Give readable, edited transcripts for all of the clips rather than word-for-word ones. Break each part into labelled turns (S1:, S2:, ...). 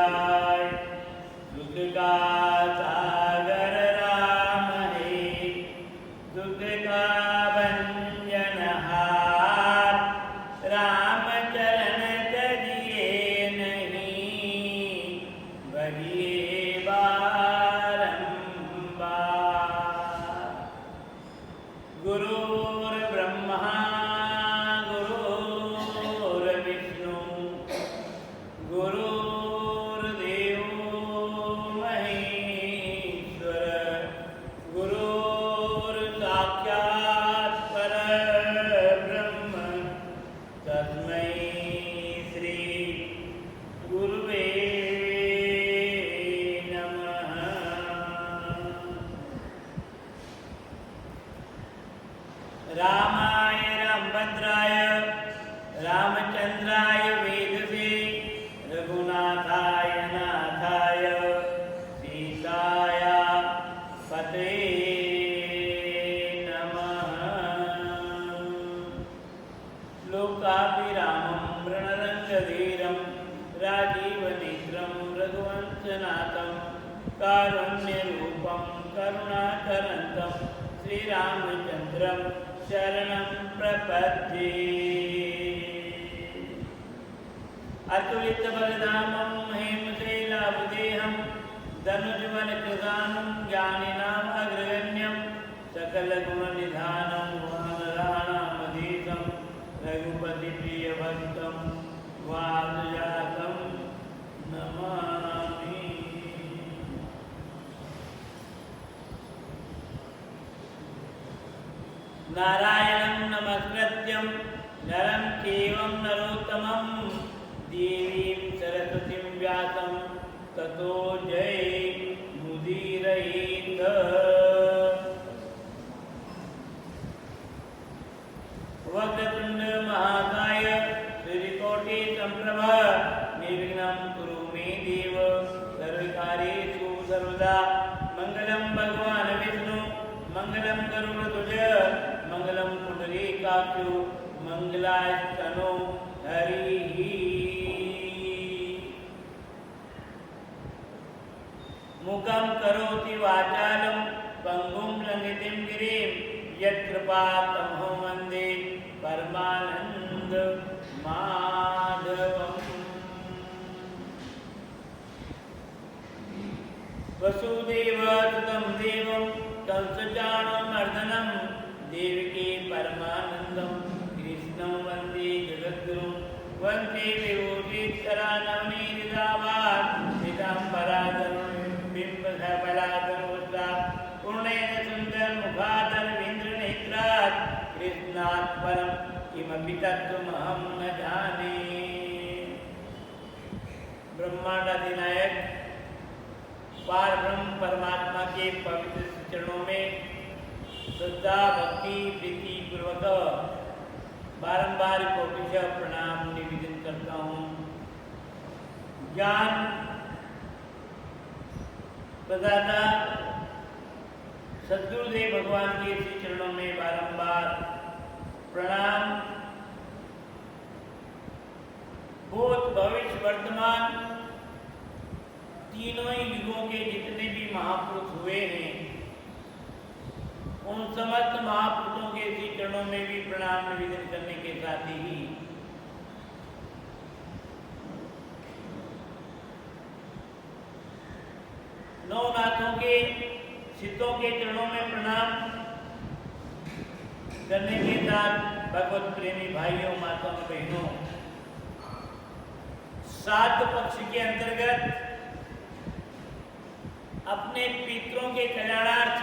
S1: गाय। दुख का सागर राम है, दुख का भंजनहार। राम चरण तजिए नहीं, भजिए बारंबार। गुरुर्ब्रह्मा गुरुर्विष्णु गुरुर्देवो महेश्वर, गुरुर्साक्षात् परब्रह्म, तस्मै श्री गुरुवे नमः। रामाय रामभद्राय रामचंद्राय वेदसे, रघुनाथाय नाथाय सीताय पतये नमः। लोकाभिरामं रणरंगधीरं, राजीवनेत्रं रघुवंशनाथं, कारुण्यरूपं करुणाकरन्तं, श्रीरामचन्द्रं शरणं प्रपद्ये। अतुलितबलधामं हेमशैलाभदेहं, धनुजवनकृतानं ज्ञानिनाम् अग्रगण्यं, सकलगुणनिधानं वानराणामधीशं, रघुपतिप्रियभक्तं वासुजातं नमामि। नारायणं नमस्कृत्यं नरं चैव नरोत्तमं, देवीं सरस्वतीं व्यासं ततो जयमुदीरयेत्। वक्रतुण्ड महाकाय सूर्यकोटिसम्प्रभ, निर्विघ्नं कुरु मे देव, सर्वकार्येषु सर्वदा। मंगलं भगवान् विष्णु मंगलं गरुड़ध्वज, मंगलं पुंडरीकाक्ष, मंगलायतनो हरिः। मुखं करोति वाचालं पंगुं लंघितं गिरिं, यत्कृपातमहं वन्दे परमानन्द माधवम्। वसुदेवसुतं देवं कंसचाणूरमर्दनं, देवकी परमानन्दं कृष्णं वन्दे जगद्गुरुं। वन्दे विभूतिकरानवनीतदाभात्, पीताम्बराधरबिम्बफलाधरोष्ठात्, पूर्णेन सुन्दरमुखादरविन्द्रनेत्रात्, कृष्णात् परं किमपि तत्त्वमहं न जाने। ब्रह्मांडाधिनायक पार ब्रह्म परमात्मा के पवित्र चरणों में श्रद्धा भक्ति प्रीति पूर्वक बारंबार कोटिशः प्रणाम निवेदन करता हूँ। ज्ञान प्रदाता सद्गुरुदेव भगवान के श्री चरणों में बारंबार प्रणाम। भूत भविष्य वर्तमान तीनों ही युगों के जितने भी महापुरुष हुए हैं, उन समस्त महापुरुषों के श्री चरणों में भी प्रणाम निवेदन करने के साथ ही नवनाथों के सिद्धों के चरणों में प्रणाम करने के साथ भगवत प्रेमी भाइयों माताओं बहनों, श्राद्ध पक्ष के अंतर्गत अपने पितरों के कल्याणार्थ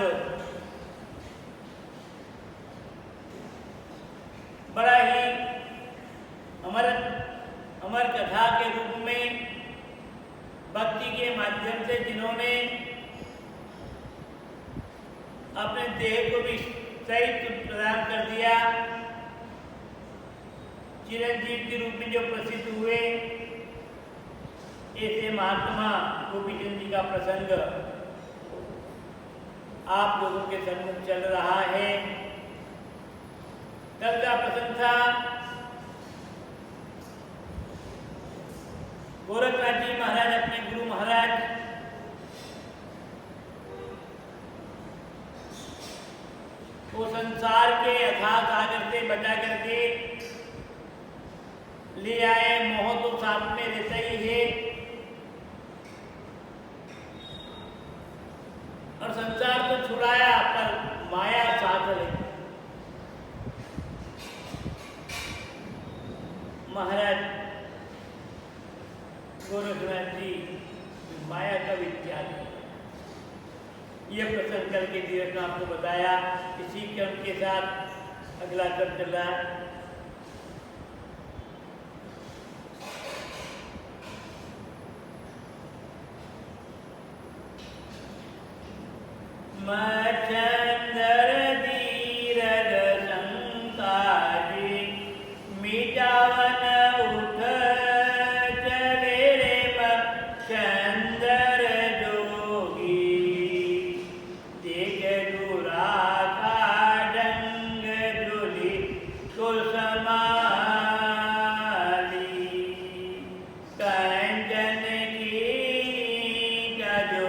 S1: बड़ा ही अमर कथा के रूप में भक्ति के माध्यम से जिन्होंने अपने देह को भी सहित प्रदान कर दिया, चिरंजीव के रूप में जो प्रसिद्ध हुए, ऐसे महात्मा गोपीचंद जी का प्रसंग आप लोगों के सम्मुख चल रहा है। कल का प्रसंग था गोरखनाथ जी महाराज अपने गुरु संसार के अथाह सागर से बचा करके ले आए। मोह तो साथ में रहता ही है और संसार तो छुड़ाया पर माया साथ ले। महाराज गोरखनाथ जी माया का विख्यात है। ये प्रसंग करके धीरज ने आपको बताया। इसी क्रम के साथ अगला क्रम चल रहा है। मचंदर धीरज संताजी मिटावन उठ चले रे मचंदर जोगी देख दूरा का डंग झूली को समाली कंचन की जो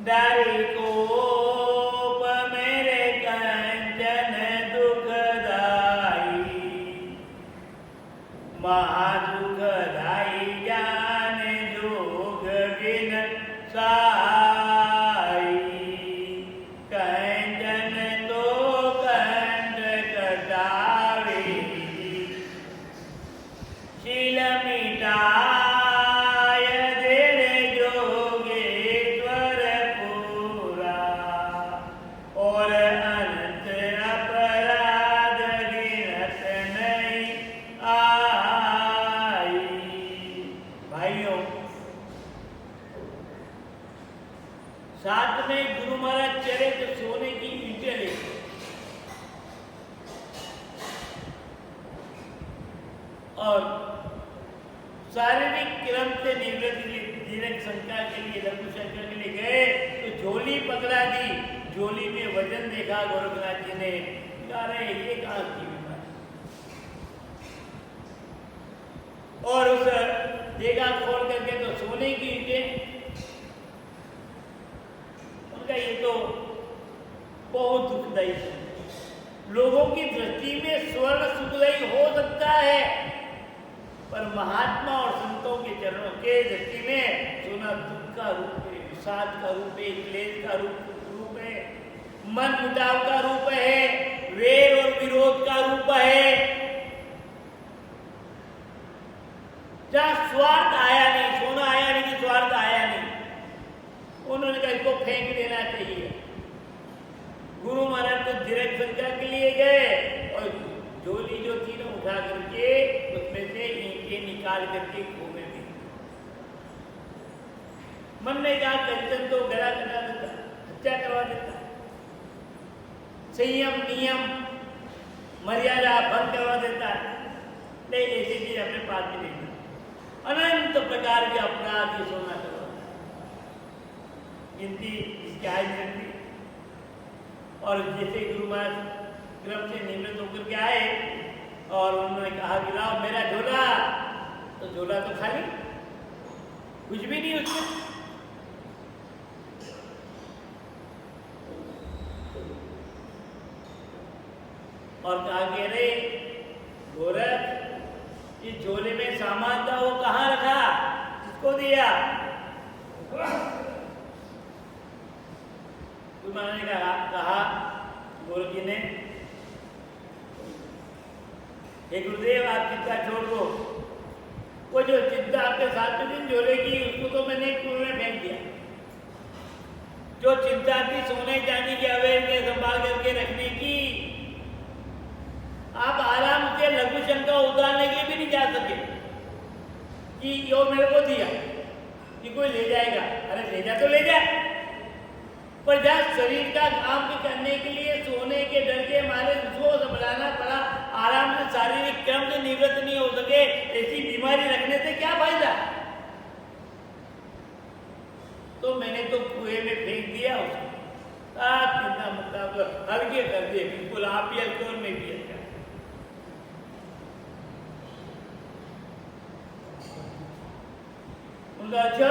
S1: दारी कोप मेरे कंचन दुखदाई महादुखदाई जान जोग बिन साई कंचन तो कंठ कटावे शील मिटा साथ में गुरु महाराज चले तो सोने की ईंटें ले और शारीरिक क्रम से निवृत्ति दीर्घ शंका के लिए लघु शंका के लिए गए तो झोली पकड़ा दी। झोली में वजन देखा गोरखनाथ जी ने, कहा रहे ये कहाँ की बीमारी। और उस देखा खोल करके तो सोने की ईंटें। ये तो बहुत दुखदायी है। लोगों की दृष्टि में स्वर्ण सुखदायी हो सकता है पर महात्मा और संतों के चरणों के दृष्टि में सोना दुख का रूप है, विषाद का रूप है, क्लेश का रूप है, मन मुटाव का रूप है, वेर और विरोध का रूप है। जहाँ स्वार्थ आया नहीं, सोना आया नहीं कि स्वार्थ आया नहीं, उन्होंने कहा इसको फेंक देना चाहिए। गुरु महाराज तो दीर्घ संख्या के लिए गए और झोली जो थी ना उठा करके उसमें से ईंटें निकाल करके कुएं में। मन ने कहा कंचन तो गला कटा देता, हत्या करवा देता, संयम नियम मर्यादा भंग करवा देता है। नहीं, ऐसी चीज अपने पास में नहीं। अनंत प्रकार के अपराध ये सोना करवा गिनती इसकी आय गिनती। और जैसे गुरु महाराज क्रम से निवृत्त होकर के आए और उन्होंने कहा कि लाओ मेरा झोला, तो झोला तो खाली, कुछ भी नहीं उसमें। और कहा कि अरे गोरख, इस झोले में सामान था वो कहाँ रखा, किसको दिया? महाराज ने कहा गोरख जी ने, हे गुरुदेव आप चिंता छोड़ दो, वो जो चिंता आपके साथ में झोले की उसको तो मैंने कुएं में फेंक दिया। जो चिंता थी सोने चांदी की अवैध में संभाल करके रखने की, आप आराम से लघु शंका उतारने के लिए भी नहीं जा सके कि यो मेरे को दिया कि कोई ले जाएगा। अरे ले जा तो ले जाए, पर जहाँ शरीर का काम भी करने के लिए सोने के डर के मारे उसको संभालना पड़ा, आराम से शारीरिक क्रम से निवृत्त नहीं हो सके, ऐसी बीमारी रखने से क्या फायदा। तो मैंने तो कुएं में फेंक दिया उसको। आप चिंता मत करो, हल्के कर दिए बिल्कुल, आप भी हल्के और मैं भी हल्का। अच्छा,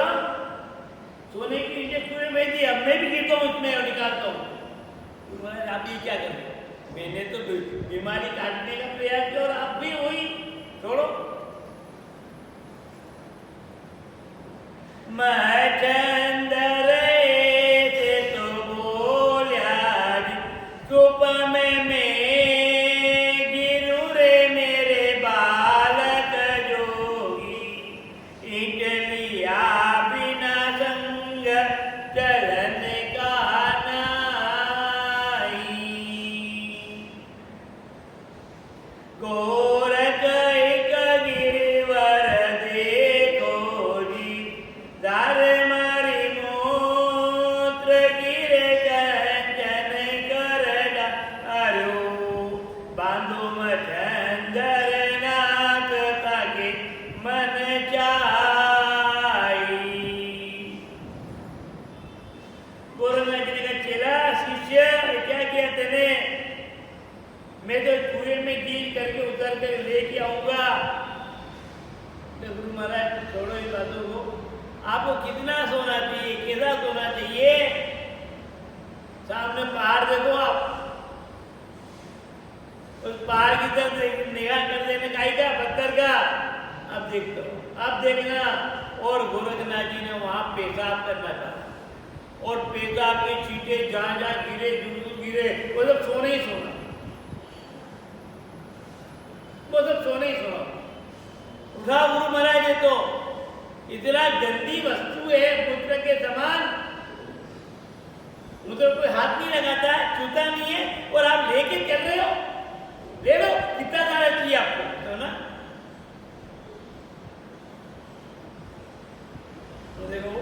S1: सोने की ईंटें कुएं में दी, अब मैं भी गिरता हूँ उसमें और निकालता हूँ। महाराज आप ये क्या कर रहे हो? मैंने तो बीमारी काटने का प्रयास किया और आप भी हुई, छोड़ो। मचंदर से तो बोलिया चुप में गिरू रे मेरे बालक जोगी, इटलिया बिना संग चलन का नाई, गोरख एक गिरवर देखो जी, दार मारी मूत्र गिरे कंचन कर डारो, बांधो मचंदर नाथ ताके मन चाई। गोरखनाथ जी ने कहा, चेला शिष्य क्या किया तेने? मैं तो कुएं में गिर करके उतर कर लेके आऊंगा। तो गुरु महाराज छोड़ो इन बातों को, आपको कितना सोना चाहिए, कैसा सोना चाहिए? सामने पहाड़ देखो आप, उस पहाड़ की तरफ निगाह कर देने का ही क्या, पत्थर का। अब देख लो, अब देखना। और गोरखनाथ जी ने वहां पेशाब करना था, और पेशाब के छींटे जहां जहां गिरे, दूर गिरे, वो सब सोने ही सोना, वो सब सोने ही सोना। उठा गुरु महाराज, ये तो इतना गंदी वस्तु है पुत्र के समान, मुझे कोई हाथ नहीं लगाता है, छूता नहीं है, और आप लेके चल रहे हो। ले लो, कितना सारा चाहिए आपको, तो ना। तो देखो,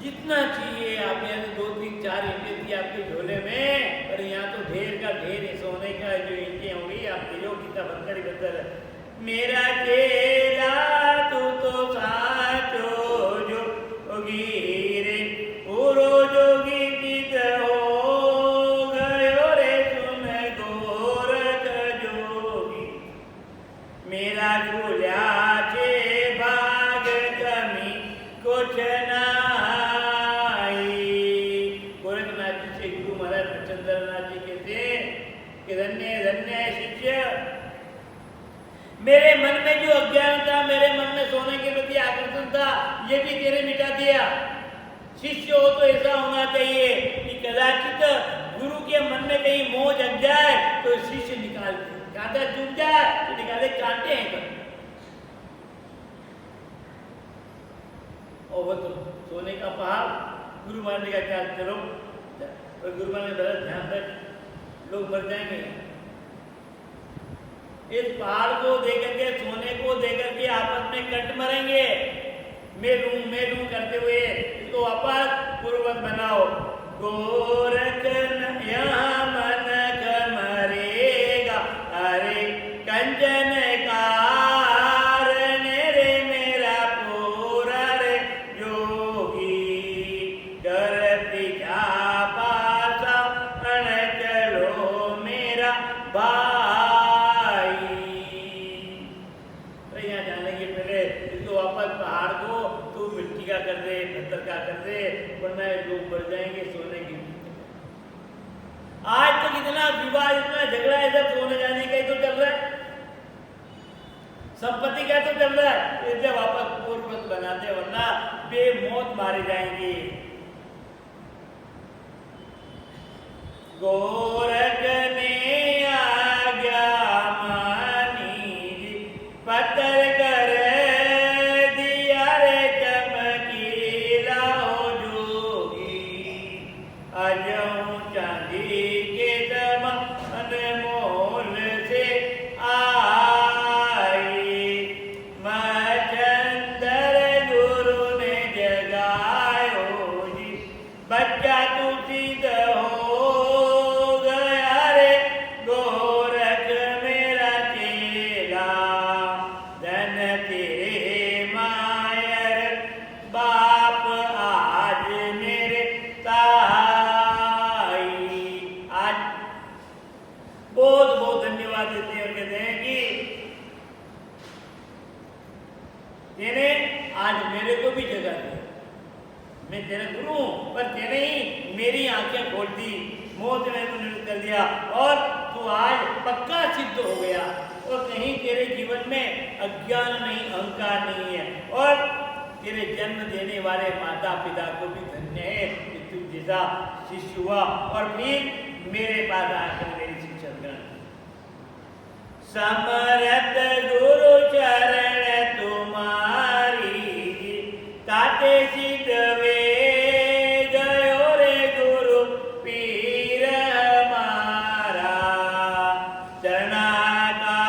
S1: जितना चाहिए आप, यहाँ तो 2, 3, 4 ईंटें थी आपके झोले में, पर यहाँ तो ढेर का ढेर है सोने का जो ईंटें होंगी। आप ले लो, कितना बंदर बंदर है। मेरा चेला तू तो साचो जोगी रे, पूरो जोगी चित हो गयो रे, सुन गोरख जोगी, मेरा झूल्या छे भाग कमी कुछ ना। धन्य धन्य शिष्य, मेरे मन में जो अज्ञान था, मेरे मन में सोने के प्रति आकर्षण था, ये भी तेरे मिटा दिया। शिष्य हो तो ऐसा होना चाहिए कि कदाचित गुरु के मन में कहीं मोह जग जाए तो शिष्य निकाल दे, कांटा चुभ जाए तो निकाले, कांटे हैं कभी। और वो तो सोने का पहाड़, गुरु महाराज का क्या, चलो। और गुरु महाराज ने ध्यान रख, लोग मर जाएंगे। इस पहाड़ को देकर के, सोने को देकर के आपस में कट मरेंगे। मैं लूं करते हुए इसको वापस पूर्ववत बनाओ। गोरख यहाँ मन मरेगा, अरे कंचन कारण रे मेरा पूरा रे जोगी, कर पीछा पासा अण चलो मेरा भाई। तो यहाँ जाने के पहले इसको वापस पहाड़ को तू मिट्टी का कर दे, पत्थर का कर दे, वरना लोग बढ़ जाएंगे सोने की। आज तक इतना विवाद, इतना झगड़ा है, सब सोने जाने का ही तो चल रहा है, संपत्ति का तो चल रहा है। इसलिए वापस पूर्ववत बनाते, वरना बेमौत मारे जाएंगे। गोरख ने आज्ञा मानी, पत्थर कर दिया रे चमकीला हो जोगी, अजऊ चांदी के दमन मोल से आई, मचंदर गुरु ने जगायो जी, बच्चा तू सिद्ध हो गया रे, गोरख मेरा चेला, धन तेरे मायर बाप आज मेरे ताई। आज बहुत बहुत धन्यवाद देते हैं और कहते हैं कि तेने आज मेरे को भी जगा दिया। मैं तेरा गुरु हूँ, पर तेने ही मेरी आंखें खोल दी, मोह से मैंने निवृत्त कर दिया और तू आज पक्का सिद्ध हो गया और कहीं तेरे जीवन में अज्ञान नहीं, अहंकार नहीं है और तेरे जन्म देने वाले माता पिता को भी धन्य है कि तू जैसा शिष्य हुआ और फिर मेरे पास आकर मेरी शिक्षा ग्रहण। समरथ गुरु चरण तुम्हारी ताते सिद्ध वे गयो रे गुरु पीर हमारा चरणा का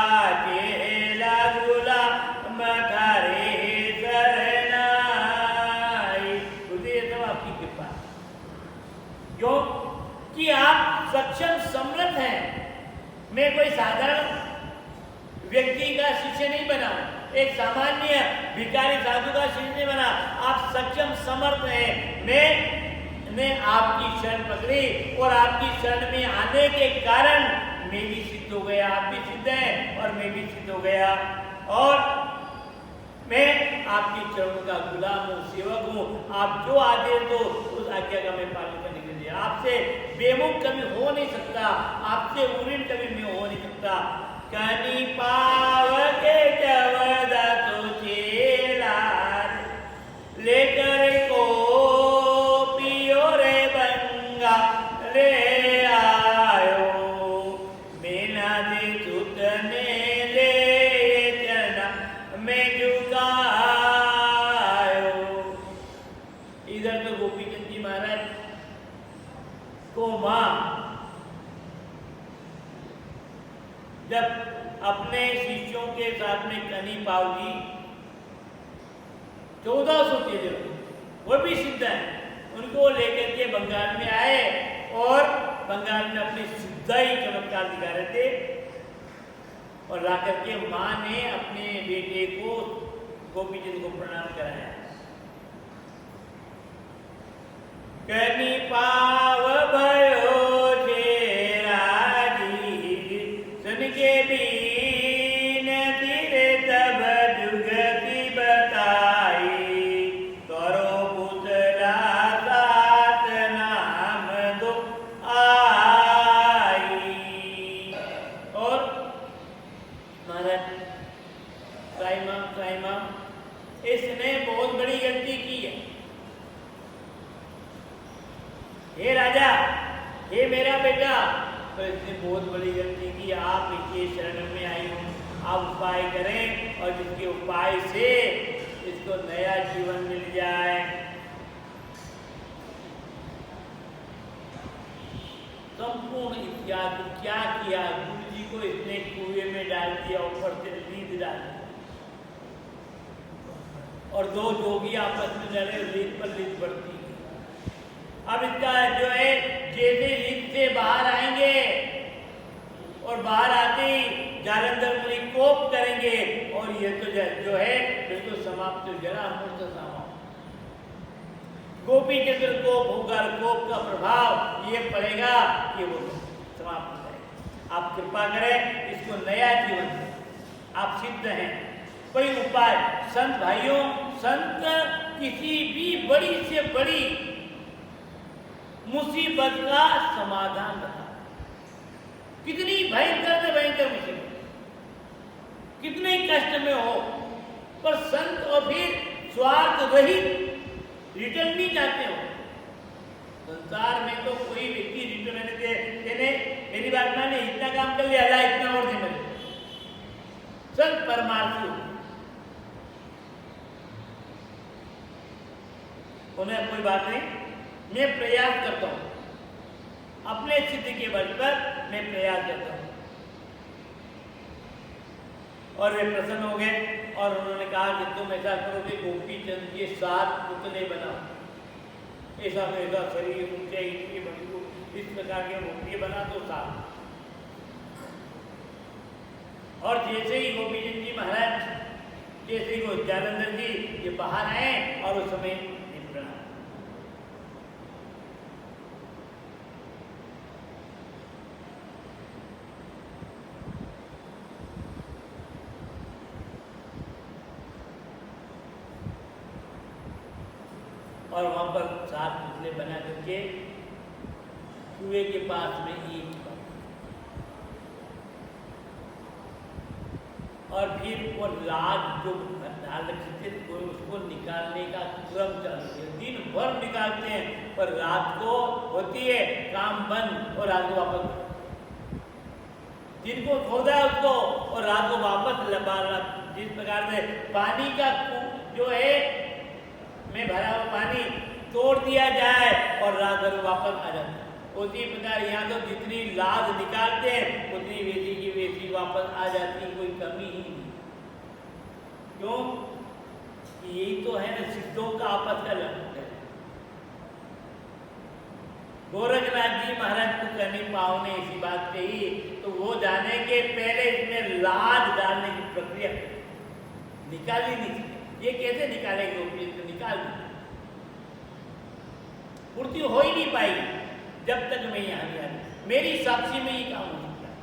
S1: चेला गुलाम थारे शरणाई। गुरुदेव तो आपकी कृपा क्यों कि आप सक्षम समर्थ हैं। मैं कोई साधारण व्यक्ति का शिष्य नहीं बना, एक सामान्य भिखारी साधु का शिष्य नहीं बना, आप सक्षम समर्थ हैं। मैंने आपकी शरण पकड़ी और आपकी शरण में आने के कारण मैं भी सिद्ध हो गया, आप भी सिद्ध हैं और मैं भी सिद्ध हो गया और मैं आपकी चरणों का गुलाम हूँ, सेवक हूँ। आप जो आदेश दो उस आज्ञा का मैं पालन करने के लिए, आपसे बेमुख कभी हो नहीं सकता, आपसे उऋण कभी मैं हो नहीं सकता। कनी पावके जवदा तो चेला लेकर को पियो रे बंगा ले आयो बिना दे सुतने ले चरण में झुकायो। इधर तो गोपीचंद जी महाराज को मां जब अपने शिष्यों के साथ में कनी पाव जी 1400 चेले वो भी सिद्ध है, उनको लेकर के बंगाल में आए और बंगाल में अपनी सिद्धाई चमत्कार दिखा रहे थे और ला करके मां ने अपने बेटे को गोपीचंद को प्रणाम कराया। कनी पाव भयो के बीन धीरे तब जुगति बताई करो पुतला सात नाम दो आई। और महाराज साईं इसने बहुत बड़ी गलती की है। हे राजा, हे मेरा बेटा, तो इसने बहुत बड़ी गलती की। आप इसके शरण में आई हूँ, आप उपाय करें और जिसके उपाय से इसको नया जीवन मिल जाए। संपूर्ण इतिहास क्या किया, गुरु जी को इसने कुएं में डाल दिया, ऊपर से लीद डाल दी और दो जोगी आपस में लड़े, लीद पर लीद बढ़ती। अब इसका जो है जैसे लीद से बाहर आएंगे और बाहर आते ही जालंधर मुनि कोप करेंगे और ये तो जो है बिल्कुल समाप्त हो जरा मूर्त समाप्त। गोपी चंद्र कोप होगा, कोप का प्रभाव ये पड़ेगा कि वो समाप्त हो जाए। आप कृपा करें, इसको नया जीवन दें, आप सिद्ध हैं। कोई उपाय, संत भाइयों, संत किसी भी बड़ी से बड़ी मुसीबत का समाधान बता, कितनी भयंकर से भयंकर मुसीबत, कितने कष्ट में हो, पर संत और फिर स्वार्थ रहित रिटर्न नहीं चाहते हो। संसार में तो कोई व्यक्ति रिटर्न देने मेरी बात माने, इतना काम कर लिया अल्लाह इतना और दे मेरे। संत परमार्थी उन्हें कोई बात नहीं, मैं प्रयास करता हूँ, अपने सिद्धि के बल पर मैं प्रयास करता हूँ। और वे प्रसन्न हो गए और उन्होंने कहा कि तुम ऐसा करो कि गोपीचंद के 7 पुतले बनाओ, ऐसा ऐसा शरीर ऊंचे इनके बंधु इस प्रकार के मूर्ति बना दो 7। और जैसे ही गोपीचंद जी महाराज, जैसे ही वो जालंधर जी ये बाहर आए और उस समय और वहाँ पर 7 पुतले बना करके कुएं के पास में ईंट पर, और फिर वो लाद जो डाल रखी थी उसको निकालने का क्रम चालू किया। दिन भर निकालते हैं, पर रात को होती है काम बंद और रात को वापस, दिन को खोदा है उसको और रात को वापस लबाना। जिस प्रकार से पानी का जो है में भरा हुआ पानी तोड़ दिया जाए और रात भर वापस आ जाता है, उसी प्रकार यहाँ तो जितनी लाद निकालते हैं उतनी वैसी की वैसी वापस आ जाती है, कोई कमी ही नहीं। क्यों? यही तो है ना सिद्धों का आपस का लक्ष्य। गोरखनाथ जी महाराज को कहीं पाव ने ऐसी बात कही तो वो जाने के पहले इसमें लाद डालने की प्रक्रिया निकाली नहीं। ये कैसे निकालेंगे? तो निकाल दी, पूर्ति हो ही नहीं पाई जब तक मैं यहाँ नहीं आई। मेरी साक्षी में ही काम हो सकता है।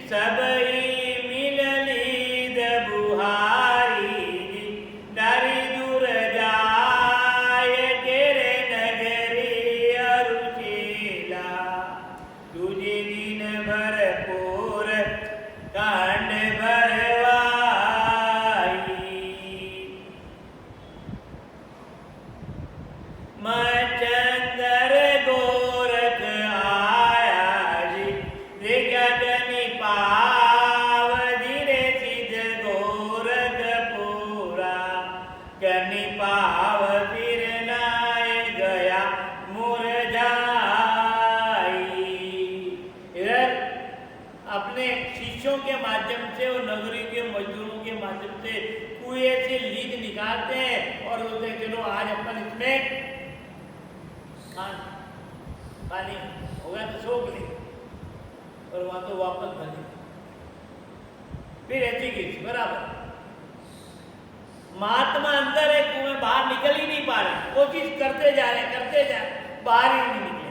S1: सबई मिलली दबुहारी नारी दूर जाय केरे नगरी अरुचेला, तुझे दिन भरपूर कांड भरवाई। मचंदर गोरख आया जी गगनी पाव धीरे सिद्ध गोरख पूरा, गनी पाव फिर नाय गया मुरझाई। इधर अपने शिष्यों के माध्यम से और नगरी के मजदूरों के माध्यम से कुएं से लीद निकालते हैं और बोलते हैं चलो आज अपन इसमें पानी होगा तो सोख ले, और वहां तो वापस भर दे, फिर ऐसी खींच बराबर। महात्मा अंदर है, कुएं बाहर निकल ही नहीं पा रहे, कोशिश करते जा रहे बाहर ही नहीं निकले।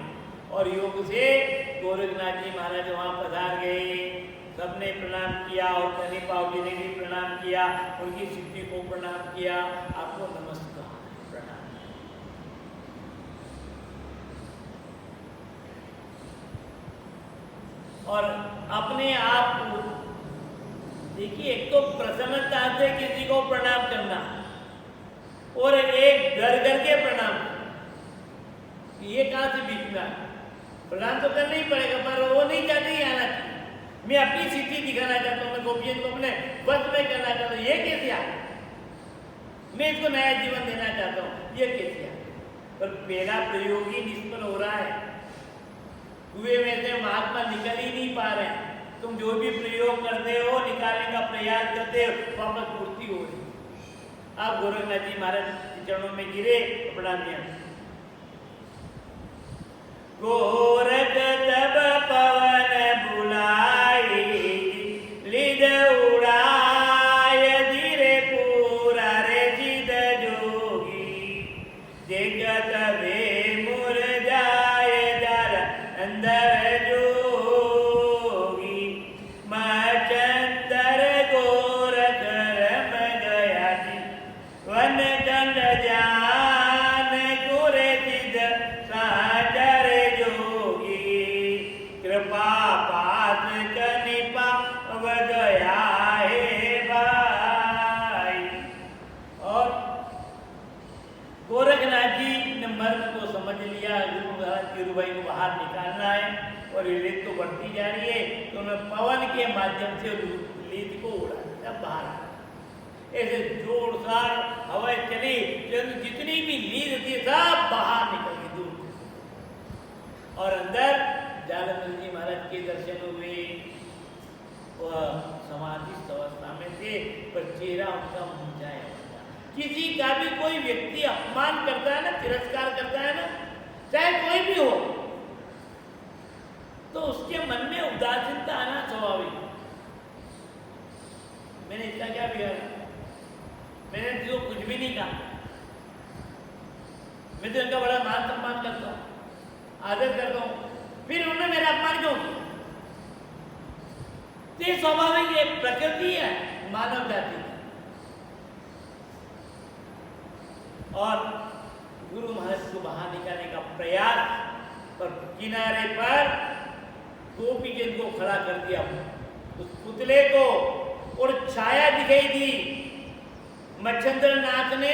S1: और योग से गोरखनाथ जी महाराज वहां पधार गए, सबने प्रणाम किया और कनी पाव जी ने भी प्रणाम किया, उनकी सिद्धि को प्रणाम किया। आपको नमस्कार प्रणाम। और अपने आप को देखिए, एक तो प्रसन्नता से किसी को प्रणाम करना और एक डर करके प्रणाम, ये कहां से बीतना? प्रणाम तो करना ही पड़ेगा, पर वो नहीं चाहते ही आना चाहिए। मैं अपनी स्थिति दिखाना चाहता हूँ, मैं गोपियन को अपने वश में करना चाहता हूँ, ये कैसे आ? मैं इसको नया जीवन देना चाहता हूँ, ये कैसे आ? पर पहला प्रयोग ही निष्फल हो रहा है। कुएं में से महात्मा निकल ही नहीं पा रहे हैं। तुम जो भी प्रयोग करते हो, निकालने का प्रयास करते हो, वापस पूर्ति हो रही। आप गोरखनाथ जी महाराज के चरणों में गिरे, प्रणाम किया। गोरख तब पवन बुलाई, लिद उड़ाय धीरे पूरा रे जिद जोगी, जगत वे मुरझाय दर अंदर जोगी। मचंदर गोरख रम गया जी, वन गंड जान गुरे जिद साजर जोगी, कृपा पास कनिपा गया है भाई। और गोरखनाथ जी ने मर्म को समझ लिया, गुरु महाराज गिरुभाई को बाहर निकालना है और ये लीद तो बढ़ती जा रही है, तो उन्होंने पवन के माध्यम से लीद को उड़ा दिया बाहर। ऐसे जोरदार हवा चली, जितनी भी लीद थी सब बाहर निकल गई दूर। और अंदर जालंधर जी महाराज के दर्शन हुए, वह समाधिस्थ अवस्था में थे, पर चेहरा उनका मुरझाया। किसी का भी कोई व्यक्ति अपमान करता है ना, तिरस्कार करता है ना, चाहे कोई भी हो, तो उसके मन में उदासीनता आना स्वाभाविक। मैंने इसका क्या बिगाड़ा? मैंने जो कुछ भी नहीं कहा, मैं तो इनका बड़ा मान सम्मान करता हूँ, आदर करता हूँ, फिर उन्होंने मेरा अपमान क्यों किया? तो ये स्वाभाविक है, प्रकृति है मानव जाति की। और गुरु महाराज को बाहर निकालने का प्रयास, पर किनारे पर गोपी जी को खड़ा कर दिया, उस पुतले को, और छाया दिखाई दी। मच्छिंद्र नाथ ने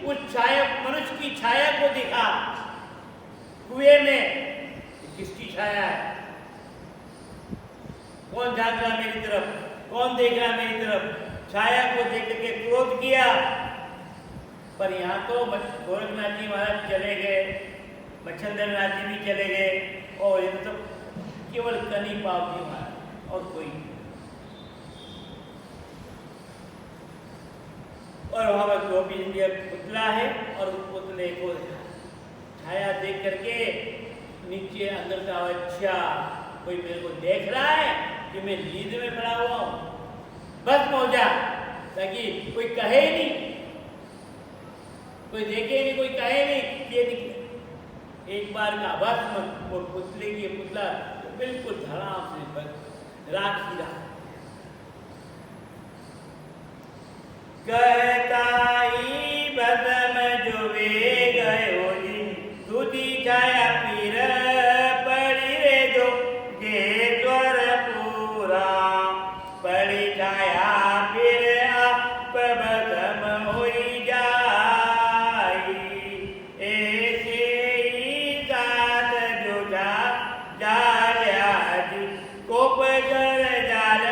S1: उस छाया, मनुष्य की छाया को दिखा कुएं में, किसकी छाया है, कौन झांक रहा मेरी तरफ, कौन देख रहा मेरी तरफ। छाया को देख के क्रोध किया। पर यहाँ तो गोरखनाथ जी महाराज चले गए, मच्छिंद्र नाथ जी भी चले गए, और ये तो केवल कनी पाव जी महाराज और कोई। और वहां पर गोपी जी पुतला है, और उस पुतले को छाया देख करके नीचे अंदर का, अच्छा कोई मेरे को देख रहा है कि मैं नींद में पड़ा हुआ हूं, बस हो जा, ताकि कोई कहे नहीं, कोई देखे नहीं, कोई कहे नहीं ये निकले। एक बार का भस्म वो पुतले की पुतला तो बिल्कुल धड़ाम से राख ही रहा। कहता ही बदम जो वे गए हो जी, तुझी छाया पीर पड़ी रे जो गे द्वार पूरा, पड़ी छाया फिर आप बदम होई जाई, ऐसे ही साथ जो जाल्या जी कोप कर जाल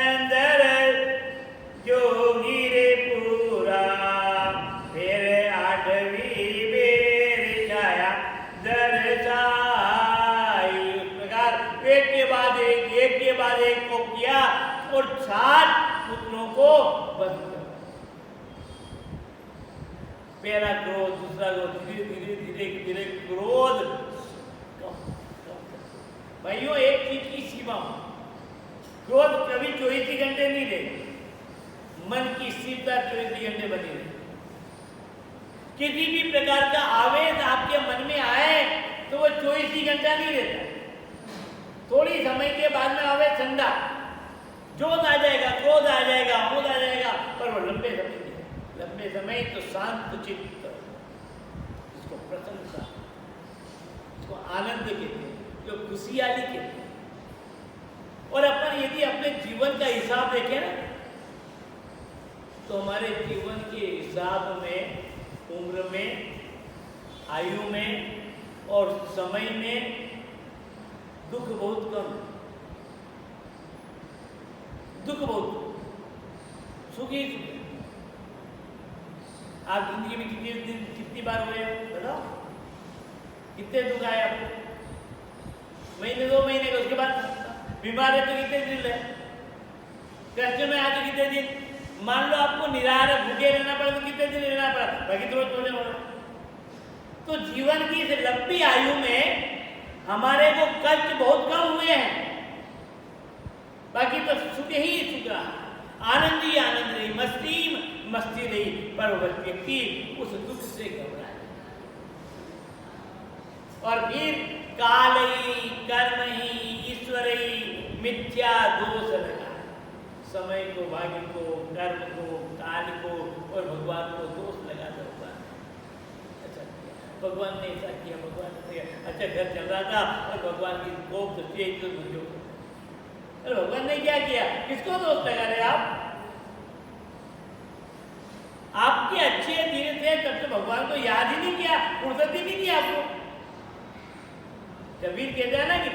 S1: अंदर जो गिरे पूरा, फिर आठवीं बेर छाया दर्शाई। उस प्रकार एक के बाद एक को किया, और 7 पुतलों को बंद कर। पहला क्रोध, दूसरा क्रोध, धीरे धीरे धीरे धीरे क्रोध भाइयों, एक चीज की सीमा, क्रोध कभी 24 घंटे नहीं रहे, मन की स्थिरता 24 घंटे बनी रहे। किसी भी प्रकार का आवेश आपके मन में आए तो वो 24 घंटा नहीं रहता, थोड़ी समय के बाद में आवेश ठंडा, जोश आ जाएगा, क्रोध आ जाएगा, मोद आ जाएगा, पर वो लंबे समय नहीं, लंबे समय तो शांत चित्त, इसको प्रसन्नता, इसको आनंद कहते हैं, जो खुशियाली कहते हैं। और अपन यदि अपने जीवन का हिसाब देखें ना, तो हमारे जीवन के हिसाब में, उम्र में, आयु में और समय में दुख बहुत कम, दुख बहुत, सुख ही सुख। आप जिंदगी में कितनी बार हुए बताओ, कितने दुख आए आपको? महीने 2 महीने के, उसके बाद बीमार है तो कितने दिन रहे, कष्ट में आके कितने दिन, मान लो आपको निराहार भूखे रहना पड़ा तो कितने दिन रहना पड़ा, बाकी तो रोज होने वाला। तो जीवन की इस लंबी आयु में हमारे को कष्ट बहुत कम हुए हैं, बाकी तो सुख ही सुख रहा, आनंद ही आनंद रही, मस्ती मस्ती रही, पर वह व्यक्ति उस दुख से घबराए। और फिर काल ही, कर्म ही, ईश्वर ही मिथ्या दोष लगा, समय को, भाग्य को, कर्म को, काल को और भगवान को दोष लगा दो। अच्छा भगवान ने ऐसा किया, भगवान ने अच्छा घर चल रहा था और भगवान की कोप दृष्टि तो बुझो, अरे भगवान ने क्या किया, किसको दोष लगा रहे आप? आपके अच्छे दिन थे तब तो भगवान को याद ही नहीं किया, फुर्सत ही नहीं दी आपको। कबीर कहता है ना कि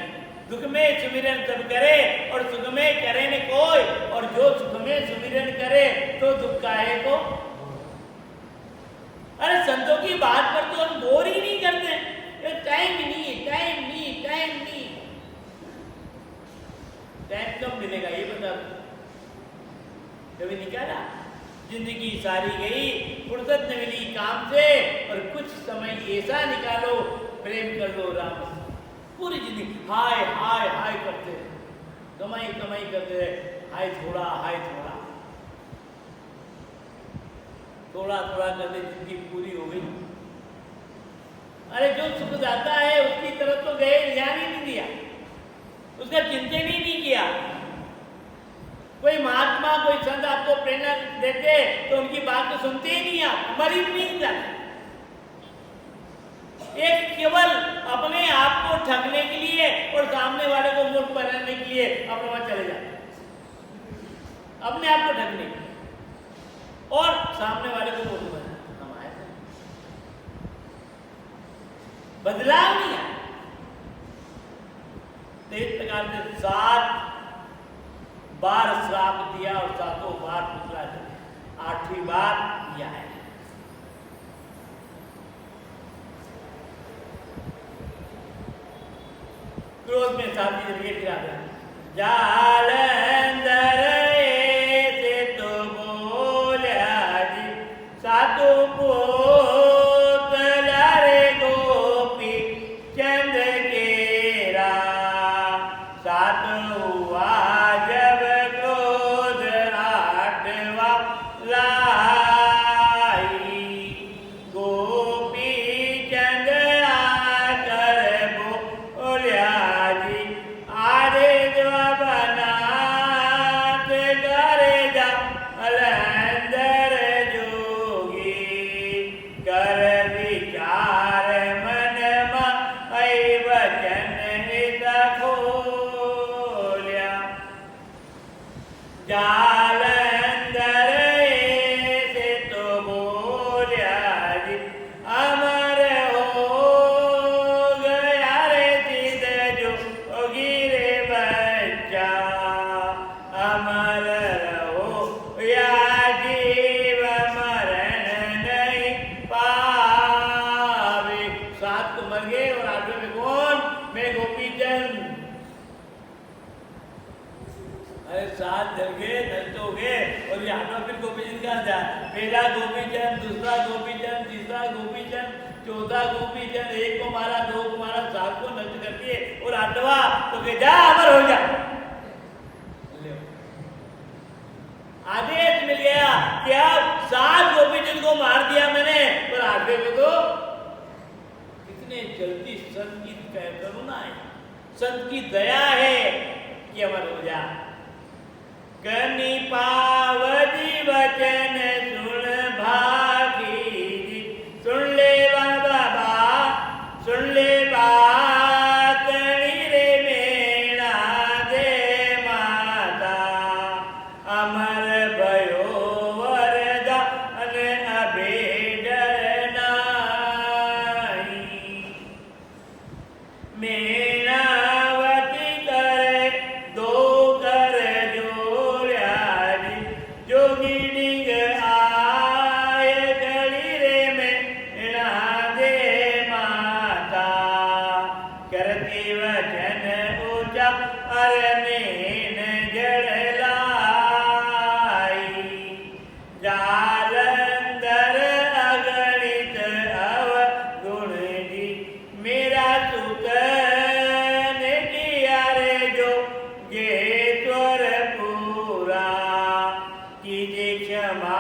S1: दुख में सुमिरन सब करे और सुख में करे न कोई, और जो सुख में सुमिरन करे तो दुख काहे को। अरे संतों की बात पर तो हम गौर ही नहीं करते, टाइम नहीं, टाइम नहीं, टाइम नहीं। टाइम कब मिलेगा ये बता, कभी निकाला? जिंदगी सारी गई, फुर्सत न मिली काम से, और कुछ समय ऐसा निकालो, प्रेम कर लो राम। पूरी जिंदगी हाय हाय हाय करते रहे, कमाई कमाई करते रहे, हाय थोड़ा थोड़ा थोड़ा करते जिंदगी पूरी हो गई। अरे जो सुख जाता है उसकी तरफ तो गए, ध्यान ही नहीं दिया, उसका चिंतन ही नहीं किया। कोई महात्मा कोई संत आपको प्रेरणा देते तो उनकी बात तो सुनते ही नहीं, आप हमारी नहीं जाते। एक केवल अपने आप को ठगने के लिए और सामने वाले को मूर्ख बनाने के लिए अपने वहां चले जाते, अपने आप को ठगने के लिए और सामने वाले को मूर्ख बनाने। बदलाव नहीं है। तो इस प्रकार से 7 बार श्राप दिया और 7 बार पुतला दिया, 8वीं बार दिया है। क्रोध में शादी जरिए गिरा गया। जालंधर से तो बोला जी 7 पुतला रे गोपी चंद केरा, 7 हुआ जब क्रोध 8वां लाई, गोपी चंद आकर बोलिया जी आरे जवाबनाथ करे जा अलंदर जोगी, कर विचार मन मई वचन हित खोल्या, जालंधर से तो बोलिया जी अमर हो गया रे सिद्ध जोगी रे बच्चा, अमर रहो या जीव मरण नहीं पावे। 7 तो मर गए और 8वें में कौन? मैं गोपीचंद। अरे 7 जल गए, नष्ट हो गए और ये 8वां फिर गोपीचंद कहाँ जा? पहला गोपीचंद, दूसरा गोपीचंद, तीसरा गोपीचंद, 14 गोपीचंद, 1 को मारा, 2 को मारा, 7 को नष्ट कर दिए और 8वां तो के जा अमर हो जा। आदेश मिल गया कि अब 7 गोपीचंद को मार दिया मैंने, पर 8वें को तो कितने जल्दी संत की करुणा है, संत की दया है कि अमर हो जा। कनि पावजी वचन सुन भागी जी, सुन ले बाबा सुन ले बात रे मेरा दे माता, अमर भयो वरदा अन अबे डरनाई, मेरा वती करे 2 कर जोड़िया जी, जोगी डिग आए गली रे में दे माता, करती वचन ऊंचा अरनेन जड़ लाई, जालंधर अगणित अवगुण जी, मेरा सुत ने किया रे जो गेश्वर पूरा, कीजिए क्षमा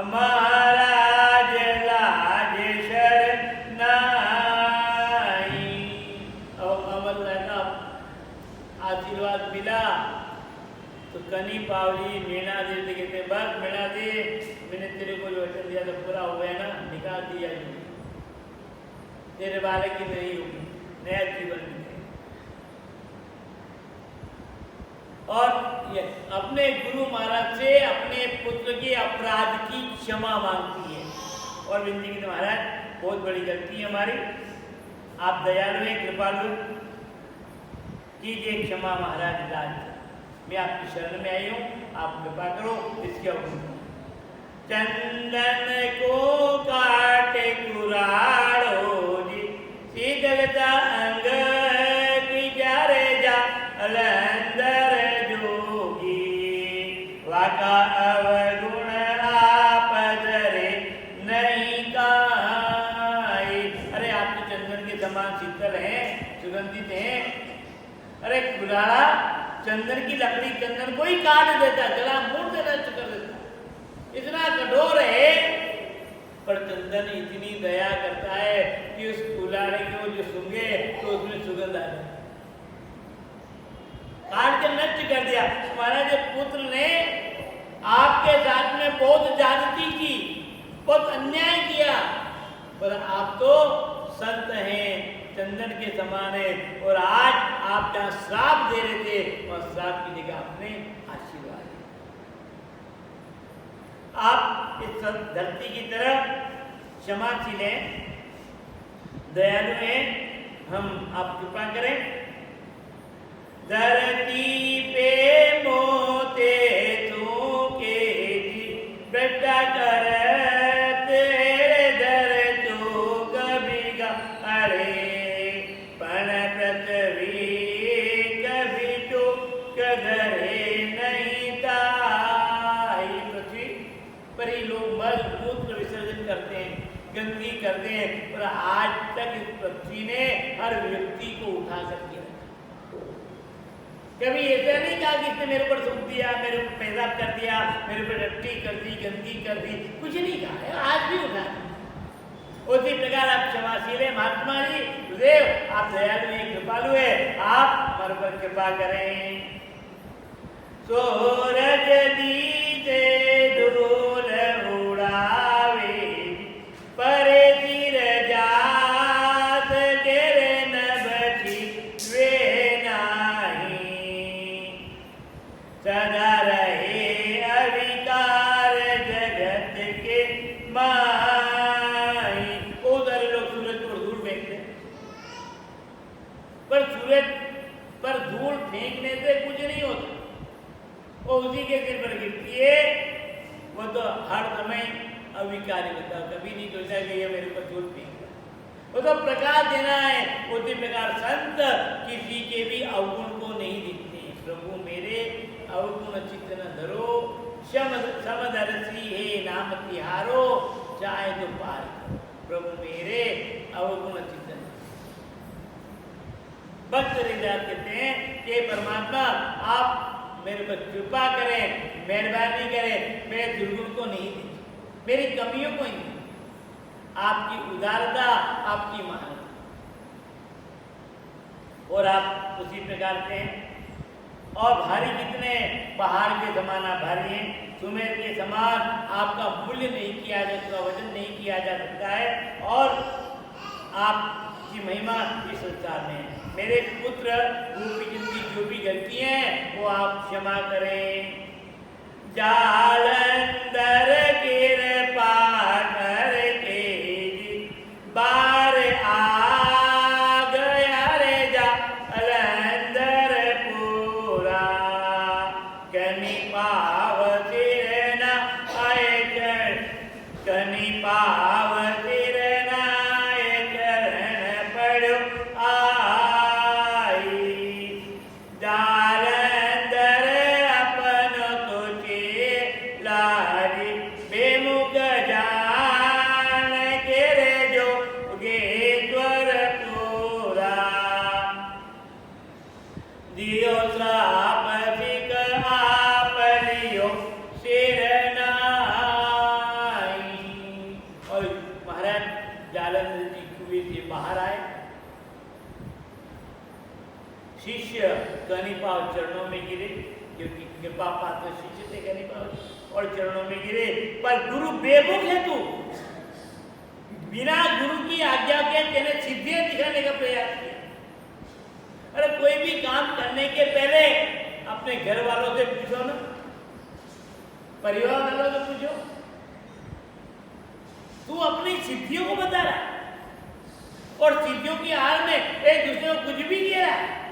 S1: महाराज लाज शरनाई। और अमर का आशीर्वाद मिला तो कनी पावली मीणा दे कहते बस मीणा दे, मैंने तेरे को जो वचन दिया था पूरा हो गया ना, निकाल दिया जी, तेरे बालक की नहीं होगी, नया जीवन मिलेगा। और ये अपने गुरु महाराज से अपने पुत्र के अपराध की क्षमा मांगती है और विनती की महाराज बहुत बड़ी गलती है हमारी, आप दयालु हैं, कृपालु, कीजिए क्षमा महाराज लाज, मैं आपकी शरण में आई हूँ, आप कृपा करो। इसके चंदन को काटे कुराड़ो जी, शीतलता अंग की जा रे जा अलंदर जोगी, वाका अवगुण आप धरे नहीं काई। अरे आप तो चंदन के समान शीतल हैं, सुगंधित हैं। अरे कुलाड़ा चंदन की लकड़ी चंदन को ही काट देता, जला मूर्त नष्ट कर देता, इतना कठोर है, पर चंदन इतनी दया करता है कि उस कुलाड़े को जो सूंघे तो उसमें सुगंध आ जाए। काट के नष्ट कर दिया। महाराज पुत्र ने आपके साथ में बहुत ज्यादती की, बहुत अन्याय किया, पर आप तो संत हैं, चंदन के समान है, और आज आप जहां श्राप दे रहे थे और श्राप की जगह आपने आशीर्वाद दिया। आप इस धरती की तरफ क्षमाशील हैं, दयालु हैं, हम आप कृपा करें। धरती पे मोते तू के बेटा कर तेरे दर तो कभी गा अरे पण पृथ्वी कभी तो कदरे नहीं ताई। पृथ्वी पर ही लोग मल मूत्र विसर्जन करते हैं, गंदगी करते हैं, पर आज तक इस पृथ्वी ने हर व्यक्ति को उठा करके रखा। कभी ऐसा नहीं कहा कि इसने मेरे ऊपर थूक दिया, मेरे ऊपर पेशाब कर दिया, मेरे ऊपर टट्टी कर दी, गंदगी कर दी, कुछ नहीं कहा है, आज भी उठा। उसी प्रकार आप क्षमाशील है महात्मा जी, गुरुदेव आप दयालु हैं, कृपालु है, आप हमारे पर कृपा करें। सूरज दीजे धूल उड़ावे परे तीर जात गिरे न बची वे नाही, सदा रहे अविकार जगत के माई। उधर लोग सूरज पर धूल फेंकते, पर सूरज पर धूल फेंकने से कुछ नहीं होता, वो उसी के सिर पर गिरती है, वो तो हर समय अविकारी होता, कभी नहीं सोचा कि ये मेरे ऊपर धूल फेंक रहा, वो तो प्रकाश देना है। उसी प्रकार संत किसी के भी अवगुण को नहीं दिखते हैं। प्रभु मेरे अवगुण चित्त न धरो, समदर्शी हे नाम तिहारो, चाहे तो पार करो। प्रभु मेरे अवगुण चित्त न। भक्त हृदय कहते हैं कि परमात्मा आप मेरे पर कृपा करें, मेहरबानी करें, मेरे दुर्गुण को नहीं देखिए, मेरी कमियों को नहीं, आपकी उदारता, आपकी महानता। और आप उसी प्रकार से और भारी कितने पहाड़ के समान आप भारी हैं, सुमेर के समान आपका मूल्य नहीं किया जा सकता, वजन नहीं किया जा सकता है, और आपकी महिमा इस संसार में है। मेरे पुत्र रूपी जिनकी जो भी गलती है वो आप क्षमा करें। जालंधर कृपा करके बार आ गया रे जालंधर पूरा, कनी पाव सिर न आए कनी पाव सिर न आए चरण पड़ो जालंधर अपन तुझे लारी बेमुख जान के रे जो गेश्वर पूरा, दियो श्राप सिक आप लियो सिर नाई। और महाराज जालंधर जी कुएं से बाहर आए, शिष्य कनिपाव चरणों में गिरे, क्योंकि कृपा पात्र शिष्य थे कनिपाव, और चरणों में गिरे। पर गुरु बेमुख है तू, बिना गुरु की आज्ञा के तेने सिद्धियां दिखाने का प्रयास किया। अरे कोई भी काम करने के पहले अपने घर वालों से पूछो ना, परिवार वालों से पूछो। तू अपनी सिद्धियों को बता रहा है और सिद्धियों की आड़ में एक दूसरे को कुछ भी कह रहा है।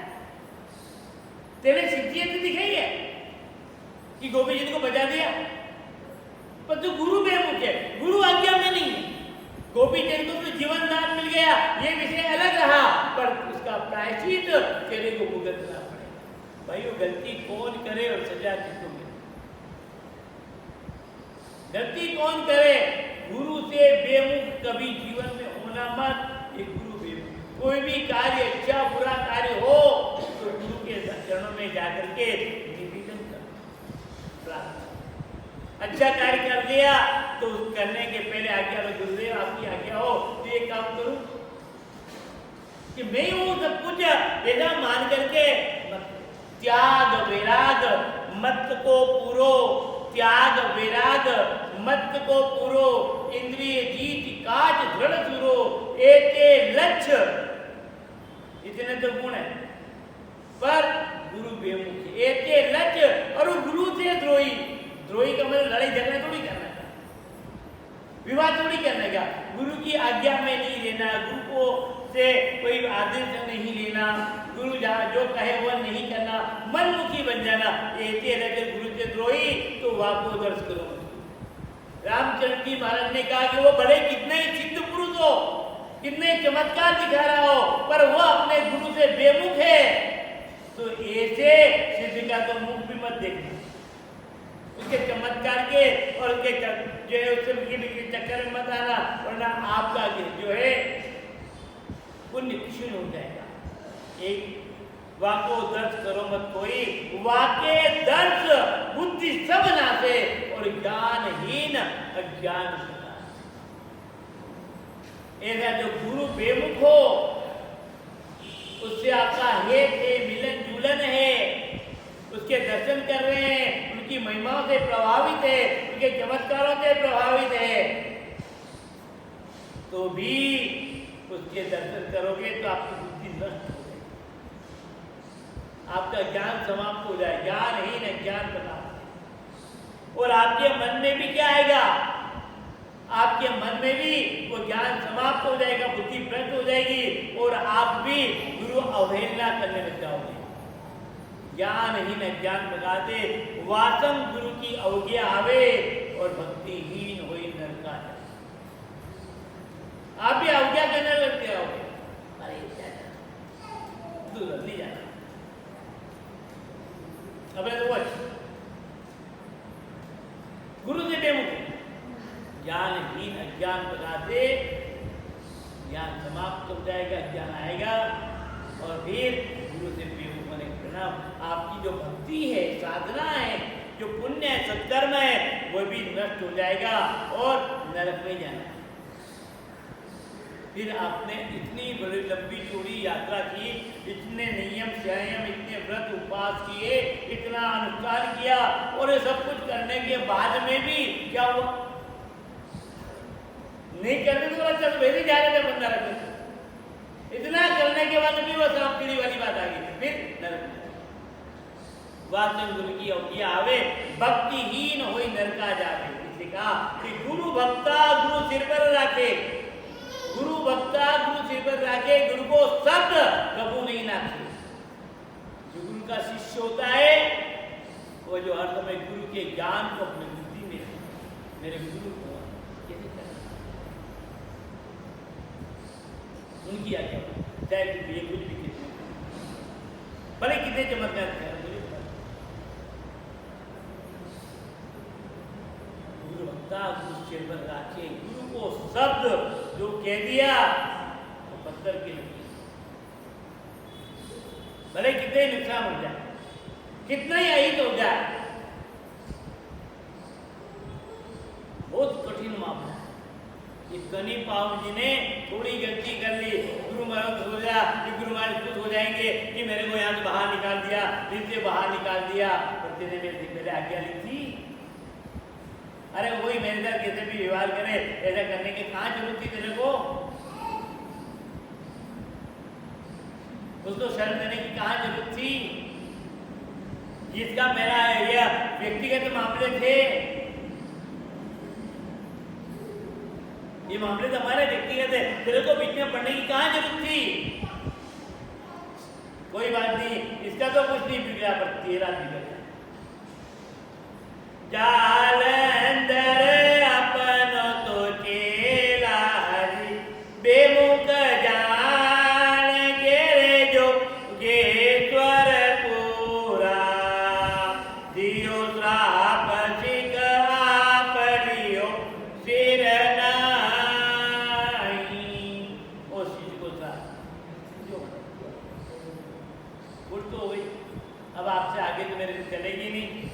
S1: तेरे सिद्धियां तो दिखाई है कि गोपी जी को बचा दिया, पर तू गुरु बेमुख है, गुरु आज्ञा में नहीं है। गोपी जी को तो जीवन दान मिल गया, ये विषय अलग रहा, पर उसका प्रायश्चित तेरे को भुगतना पड़ेगा। भाई वो गलती कौन करे और सजा किसको मिले? गलती कौन करे? गुरु से बेमुख कभी जीवन में होना मत। एक गुरु बेमुख, कोई भी कार्य अच्छा बुरा कार्य हो तो गुरु के चरणों में जाकर के निवेदन कर, अच्छा कार्य कर दिया तो करने के पहले आज्ञा लो, गुरुदेव आपकी आज्ञा हो तो ये काम करूं कि मैं हूं सब कुछ, ऐसा मान करके त्याग वैराग मत को पूरो त्याग विराग मत को पूरो, इंद्रिय जीत काज दृढ़ सुरो, एके लक्ष्य, इतने तो गुण है। पर गुरु बेमुख, एके लक्ष्य और गुरु से द्रोही। द्रोही का मतलब लड़ाई झगड़ा थोड़ी करना का, विवाद थोड़ी करने का, गुरु की आज्ञा में नहीं लेना, गुरु को से कोई आदेश नहीं लेना, गुरु जहाँ जो कहे वो नहीं करना, मनमुखी बन जाना, एके लक्ष्य गुरु से द्रोही तो वाको दर्श करो। रामचंद्र जी महाराज ने कहा कि वो बड़े कितने ही सिद्ध पुरुष हो, कितने चमत्कार दिखा रहा हो, पर वो अपने गुरु से बेमुख है, तो ऐसे सिद्ध का तो मुख भी मत देखना, उसके चमत्कार के और उसके जो है उससे के चक्कर में मत आना, वरना आपका जो है पुण्य क्षीण हो जाएगा। एक वाको दर्श करो मत कोई, वाके दर्श बुद्धि सब नासे और ज्ञानहीन अज्ञान सदा। ऐसा जो गुरु बेमुख हो उससे आपका हेत है, मिलन जुलन है, उसके दर्शन कर रहे हैं, उनकी महिमाओं से प्रभावित है, उनके चमत्कारों से प्रभावित है, तो भी उसके दर्शन करोगे तो आपकी बुद्धि नष्ट हो जाएगी, आपका ज्ञान समाप्त हो जाए, ज्ञान ही न ज्ञान बना। और आपके मन में भी क्या आएगा, आपके मन में भी वो ज्ञान समाप्त हो जाएगा, बुद्धि भ्रष्ट हो जाएगी और आप भी गुरु अवहेलना करने लग जाओगे। ज्ञान ही न ज्ञान लगाते, वासम गुरु की अवज्ञा आवे और भक्तिहीन होई नरका है। आप भी अवज्ञा करने लगते हो, अरे दूर नहीं जाना, अबे तो गुरु से बेमुख, ज्ञानहीन अज्ञान बताते, ज्ञान समाप्त हो जाएगा, ज्ञान आएगा और फिर गुरु से बेमुख होने के परिणाम आपकी जो भक्ति है, साधना है, जो पुण्य है, सत्कर्म है, वो भी नष्ट हो जाएगा और नरक में जाना। फिर आपने इतनी बड़ी लंबी चौड़ी यात्रा की, इतने नियम संयम, इतने व्रत उपवास किए, इतना अनुष्ठान किया और ये सब कुछ करने के बाद में भी क्या हुआ? नहीं करने तो चल वैसे जा रहे थे बंदा रखे, इतना करने के बाद भी वो सांप कीड़ी वाली बात आ गई, फिर नरक। वाचन गुरु की अवज्ञा आवे, भक्तिहीन होई नरका जावे। इसलिए कहा कि गुरु भक्ता गुरु सिर पर रखे, गुरु भक्ता गुरु सिर पर रखे, गुरु को शब्द कबू नहीं नाचे। जो गुरु का शिष्य होता है वो जो हर समय गुरु के ज्ञान को अपनी बुद्धि में, मेरे गुरु को कैसे करना, उनकी आज्ञा, चाहे ये कुछ भी कितने भले कितने चमत्कार कर, गुरु भक्ता गुरु सिर पर रखे, गुरु को शब्द जो कह दिया तो पत्थर की लगी, भले कितने नुकसान हो जाए, कितना ही अहित हो जाए, बहुत कठिन मामला है। ये कनी पाव जी ने थोड़ी गलती कर ली, गुरु महाराज सोचा कि गुरु महाराज खुश हो जाएंगे कि मेरे को यहाँ से बाहर निकाल दिया, दिल से बाहर निकाल दिया, पर तेने मेरे आज्ञा ली थी। अरे वही मेरे साथ कैसे भी व्यवहार करे, ऐसा करने की कहाँ जरूरत थी तेरे को? उसको शरण देने की कहाँ जरूरत थी? जिसका मेरा यह व्यक्तिगत मामले थे, ये मामले तो हमारे व्यक्तिगत है, तेरे को बीच में पढ़ने की कहाँ जरूरत थी? कोई बात नहीं, इसका तो कुछ नहीं बिगड़ा, पर तेरा बिगड़ गया। जालंधर अपनो तो चेला हरि, बेमुख जान गे जो गेश्वर पूरा, दियो श्राप सिख आप लियो सिर नाई। ओ शिष्य को उठ तो हो गई, अब आपसे आगे तो मेरे से चलेगी नहीं,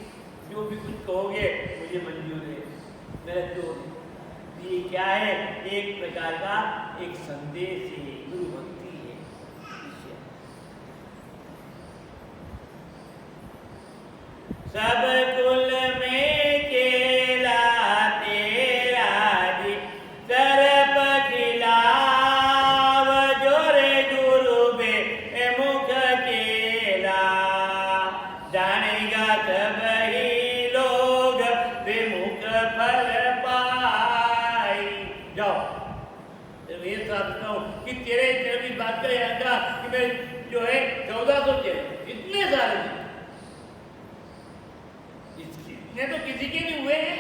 S1: जो भी कुछ कहोगे मुझे मंजूर है, मेरा जो ये क्या है, एक प्रकार का एक संदेश है, गुरु भक्ति है। सब कुल में कि तेरे तेरे इस बात का याद था कि मैं जो है 1400 चेहरे, इतने सारे इतने तो किसी के नहीं हुए हैं।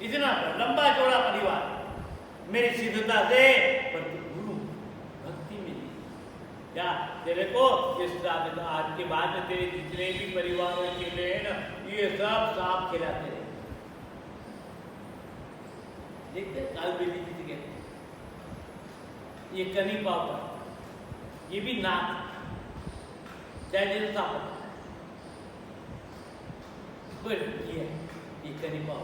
S1: इतना लंबा चौड़ा परिवार मेरी सिद्धता से, पर गुरु भक्ति मिली क्या तेरे को? इस आज के बाद में तेरे जितने भी परिवार चले हैं ना, ये सब सांप खिलाते रहे। देखते काल बेली जी के ये कनी पापा, ये भी नाक चाहे जैसे सांप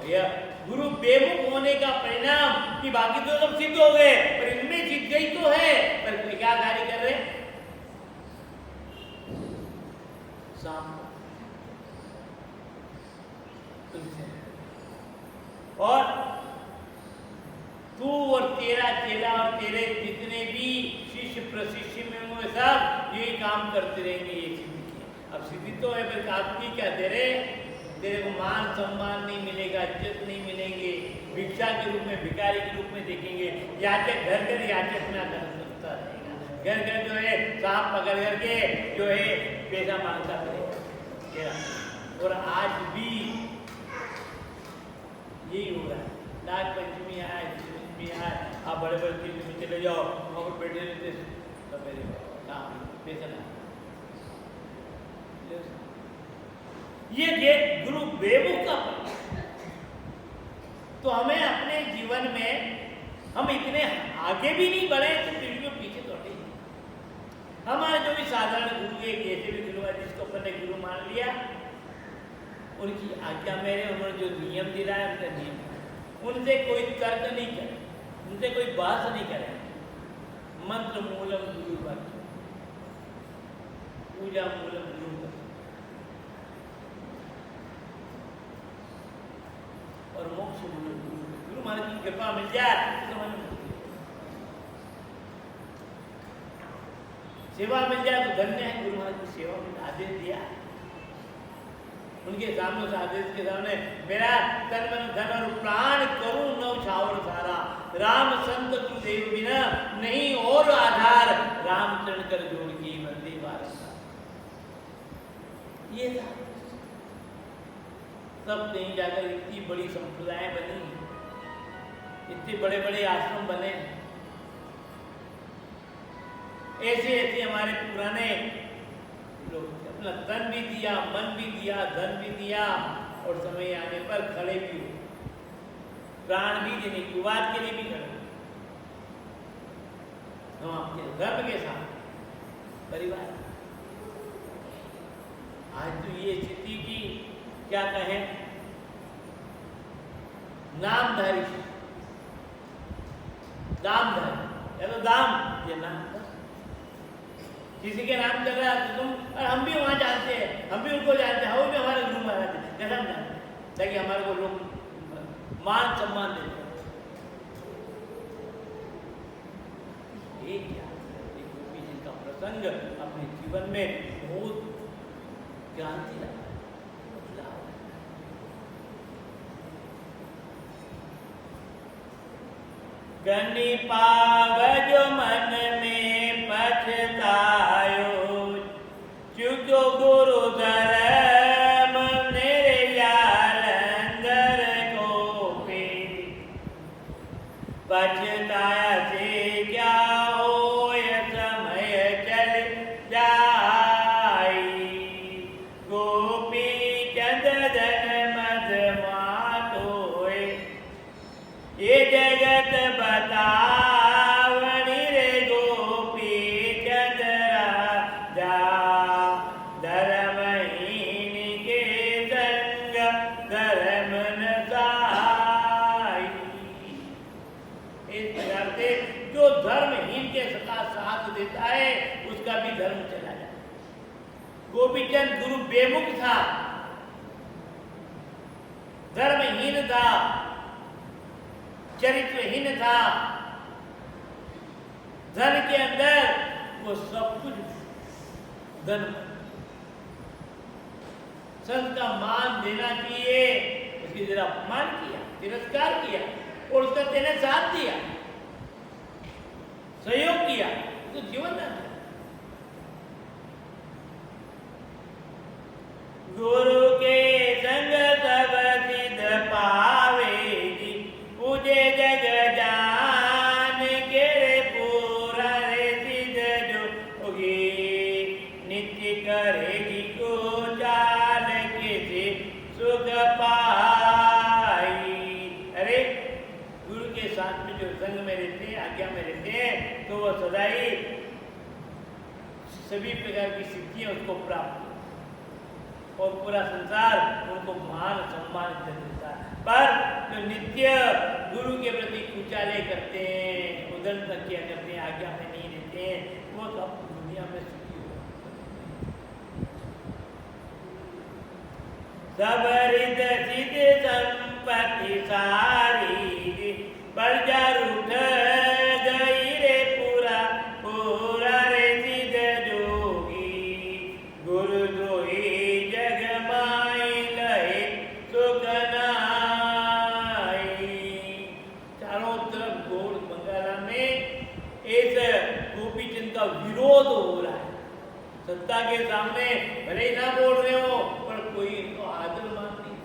S1: ये गुरु बेमुख होने का परिणाम कि बाकी तो सब सिद्ध हो गए, पर इनमें जीत गई तो है, पर क्या कार्य कर रहे? और तू और तेरा चेला और तेरे जितने भी शिष्य प्रशिष्य में वो सब यही काम करते रहेंगे। ये सिद्धि की अब सिद्धि तो है, फिर आपकी क्या दे रहे? तेरे को मान सम्मान नहीं मिलेगा, इज्जत नहीं मिलेंगे, भिक्षा के रूप में भिखारी के रूप में देखेंगे, याचक घर घर याचक में आकर सकता रहेगा, घर घर जो है सांप पकड़ करके जो है पैसा मांगता रहेगा। और आज भी यही हो रहा है। नाग पंचमी आए, पंचमी आए, आप बड़े बड़े तीर्थ में चले जाओ, वहाँ बैठे रहते तो मेरे काम पैसा ना। ये गुरु बेमुख का तो हमें अपने जीवन में हम इतने आगे भी नहीं बढ़े तो पीढ़ियों पीछे दौड़े। हमारे जो भी साधारण गुरु के जैसे भी गुरु है जिसको अपन ने गुरु मान लिया, उनकी आज्ञा मेरे उन्होंने जो नियम दिलाया उनका नियम, उनसे कोई तर्क नहीं करे, उनसे कोई बहस नहीं करे। मंत्र मूलम गुरु वाक्य, पूजा मूलम गुरु वाक्य। और मोक्ष गुरु महाराज की कृपा मिल जाए तो समझ में सेवा मिल जाए तो धन्य है। गुरु महाराज की सेवा में आदेश दिया, उनके सामने उस आदेश के सामने मेरा तन मन धन और प्राण करूं नव छावर सारा, राम संत गुरुदेव बिना नहीं और आधार, राम चरण कर जोड़ की वंदे वारसा। ये था तब कहीं जाकर इतनी बड़ी संप्रदाय बनी, इतने बड़े बड़े आश्रम बने। ऐसे ऐसे हमारे पुराने लोग अपना तन भी दिया, मन भी दिया, धन भी दिया, और समय आने पर खड़े भी हुए, प्राण भी देने की बात के लिए भी खड़े। हम आपके धर्म के साथ परिवार आज तो ये स्थिति की क्या कहें, नामधारी दामधारी, या तो दाम ये नाम, किसी के नाम चल रहा है तो तुम, और हम भी वहां जानते हैं, हम भी उनको जानते हैं, वो भी हमारे गुरु महाराज है, कैसा हम जानते हैं ताकि हमारे को लोग मान सम्मान देते हैं। एक गोपी जी का प्रसंग अपने जीवन में बहुत क्रांति लाया। गनि पावज मन में पछतायो, चुको गुरु धर्म निर्यालंदर गोपी, पछताया से क्या होय समय चल जाई, गोपी चंद धन मद मातोय, ये जगत बतावनी रे गोपी चंद्रा जा, धर्महीन के संग धर्म न साई। इस प्रकार से जो धर्महीन के साथ देता है उसका भी धर्म चला जाता है। गोपीचंद गुरु बेमुख था, धर्महीन था, चरित्रहीन था, धन के अंदर वो सब कुछ धन, संत का मान देना चाहिए, उसकी जरा अपमान किया, तिरस्कार किया और उसका तेने साथ दिया। में जो संग में रहते हैं, आज्ञा में रहते हैं, तो वह सदा ही सभी प्रकार की सिद्धियां उसको प्राप्त हो और पूरा संसार उनको मान सम्मान देता है। पर जो नित्य गुरु के प्रति कुचाले करते हैं, उदर तकिया करते हैं, आज्ञा में नहीं रहते हैं, वो सब दुनिया में सुखी हो। सब रिद सिद्ध संपत्ति सारी बलजार उठ गई रे पूरा पूरा रे सिद्ध जोगी गुरु द्रोही जग माई लहे सुख नाई। चारों तरफ गौड़ बंगाला में इस गोपीचंद का विरोध हो रहा है। सत्ता के सामने भले ही ना बोल रहे हो पर कोई इनको आदर मान नहीं।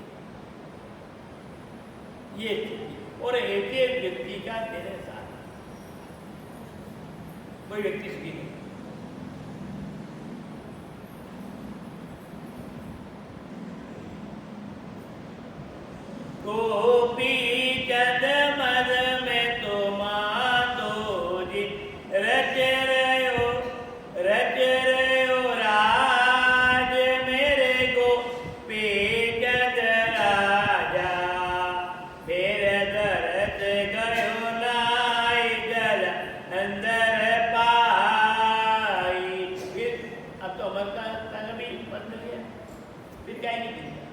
S1: ये और ऐसे व्यक्ति का तेरे साथ कोई व्यक्ति सुखी नहीं। गोपी चंद मद में तो मातो जी रच रहे हो राज मेरे गोपी चंद राजा फिर दर्द गयो नाई जल अंदर पाई। फिर अब तो अमर का भी बदल गया, फिर क्या नहीं मिलता।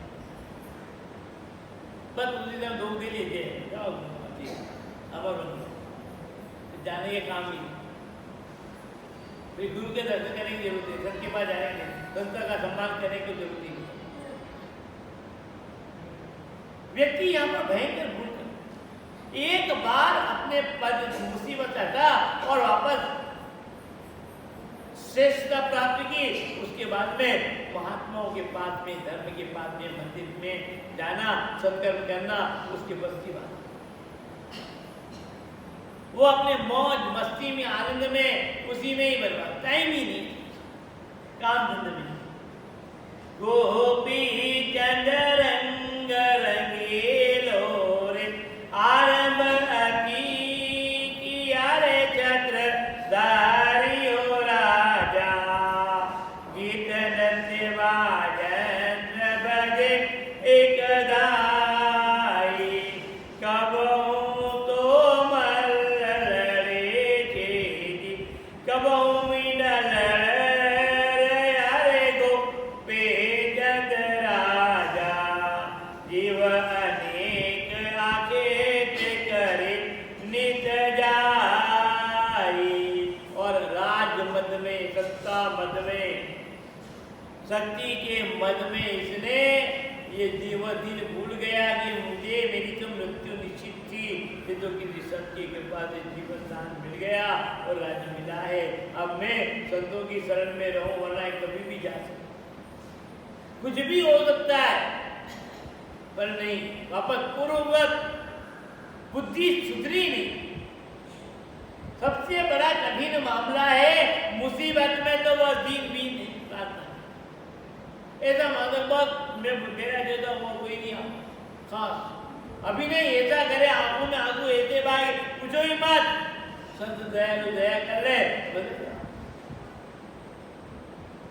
S1: बस उसी दिन दो दे लीजिए, जाओ अमर बन गया, जाने के काम ही। फिर गुरु के दर्शन करने की जरूरत है, संत के पास जाएंगे, संत का सम्मान करने की जरूरत है। व्यक्ति यहाँ पर भयंकर भूल कर एक बार अपने पद मुसीबत हटा और वापस श्रेष्ठता प्राप्त की, उसके बाद में महात्माओं के पास में, धर्म के पास में, मंदिर में जाना, सत्कर्म करना उसके बस की बात। वो अपने मौज मस्ती में, आनंद में, उसी में ही बर्बाद, टाइम ही नहीं, काम धंधे में। गोपी चंद रंग रंगीलो रे आरंभ अकी किया रे छत्र दारी हो राजा गीत नृत्य वाजन बजे एक दाई कब तो मल्लरे खेती कब मिडल रे गो पे जग राजा जीव अनेक आके करे नित जाई। और राज मद में, सत्ता मद में, शक्ति के मद में इसने ये जीवदिन भूल गया कि मुझे मेरी तो मृत्यु निश्चित थी, ये तो किसी संत की कृपा से जीवन दान मिल गया और राज्य मिला है। अब मैं संतों की शरण में रहूं, वरना कभी भी जा सकता, कुछ भी हो सकता है, पर नहीं, वापस पूर्ववत बुद्धि सुधरी नहीं। सबसे बड़ा कठिन मामला है मुसीबत में तो वह दीन भी नहीं प्रार्थना। ऐसा मांगर बहुत मेरा जैसा वो कोई नहीं खास, अभी नहीं ऐसा करे, आंखों में आंसू ऐसे भाई पूछो ही मत, संत दयालु दया कर ले,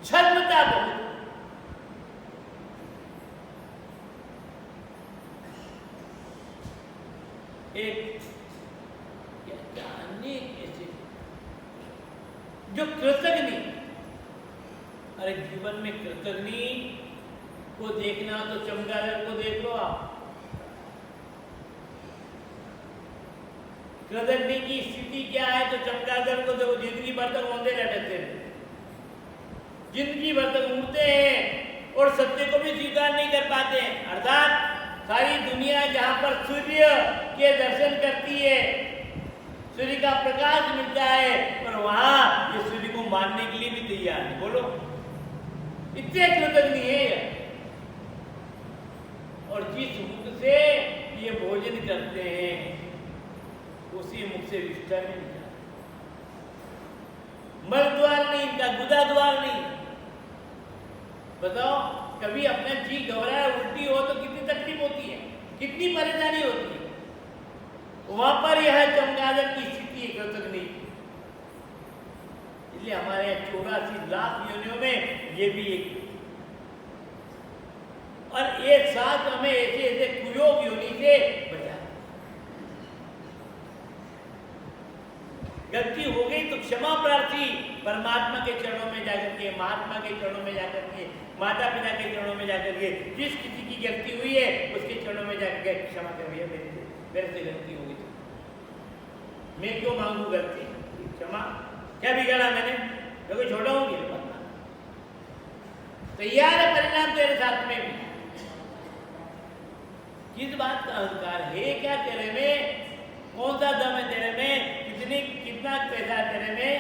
S1: क्षमता बहुत। एक जानने कैसे जो कृतज्ञ, अरे जीवन में कृतज्ञ को देखना तो चमगादड़ को देख लो आप। कृतज्ञ की स्थिति क्या है तो चमगादड़ को देखो, जिंदगी भर तक औंधे रहते हैं, जिंदगी भर तक उड़ते हैं और सत्य को भी स्वीकार नहीं कर पाते हैं। अर्थात सारी दुनिया जहां पर सूर्य के दर्शन करती है, सूर्य का प्रकाश मिलता है, पर वहां ये सूर्य को मारने के लिए भी तैयार है। बोलो, इतने कृतज्ञ है। और जिस मुख से ये भोजन करते हैं उसी मुख से विष्ठा में नहीं जाता, मल द्वार नहीं, इनका गुदा द्वार नहीं। बताओ, कभी अपना जी घबराया, उल्टी हो तो कितनी तकलीफ होती है, कितनी परेशानी होती है। वहां पर यह चमगादड़ की स्थिति कृतज्ञ। इसलिए हमारे यहाँ 84 लाख योनियों में ये भी एक, और एक साथ हमें ऐसे ऐसे कुयोग योनि से बचा। गलती हो गई तो क्षमा प्रार्थी, परमात्मा के चरणों में जाकर के, महात्मा के चरणों में जाकर के, माता पिता के चरणों में जाकर के, जिस किसी की गलती हुई है उसके चरणों में जाकर के क्षमा कर भैया मेरे से गलती हो गई, मैं क्यों मांगू गलती, क्षमा, क्या बिगाड़ा मैंने, क्योंकि छोटा हूँ क्या, तैयार है परिणाम तेरे साथ में भी। किस बात का अहंकार है, क्या तेरे में, कौन सा दम है तेरे में, कितना पैसा है तेरे में,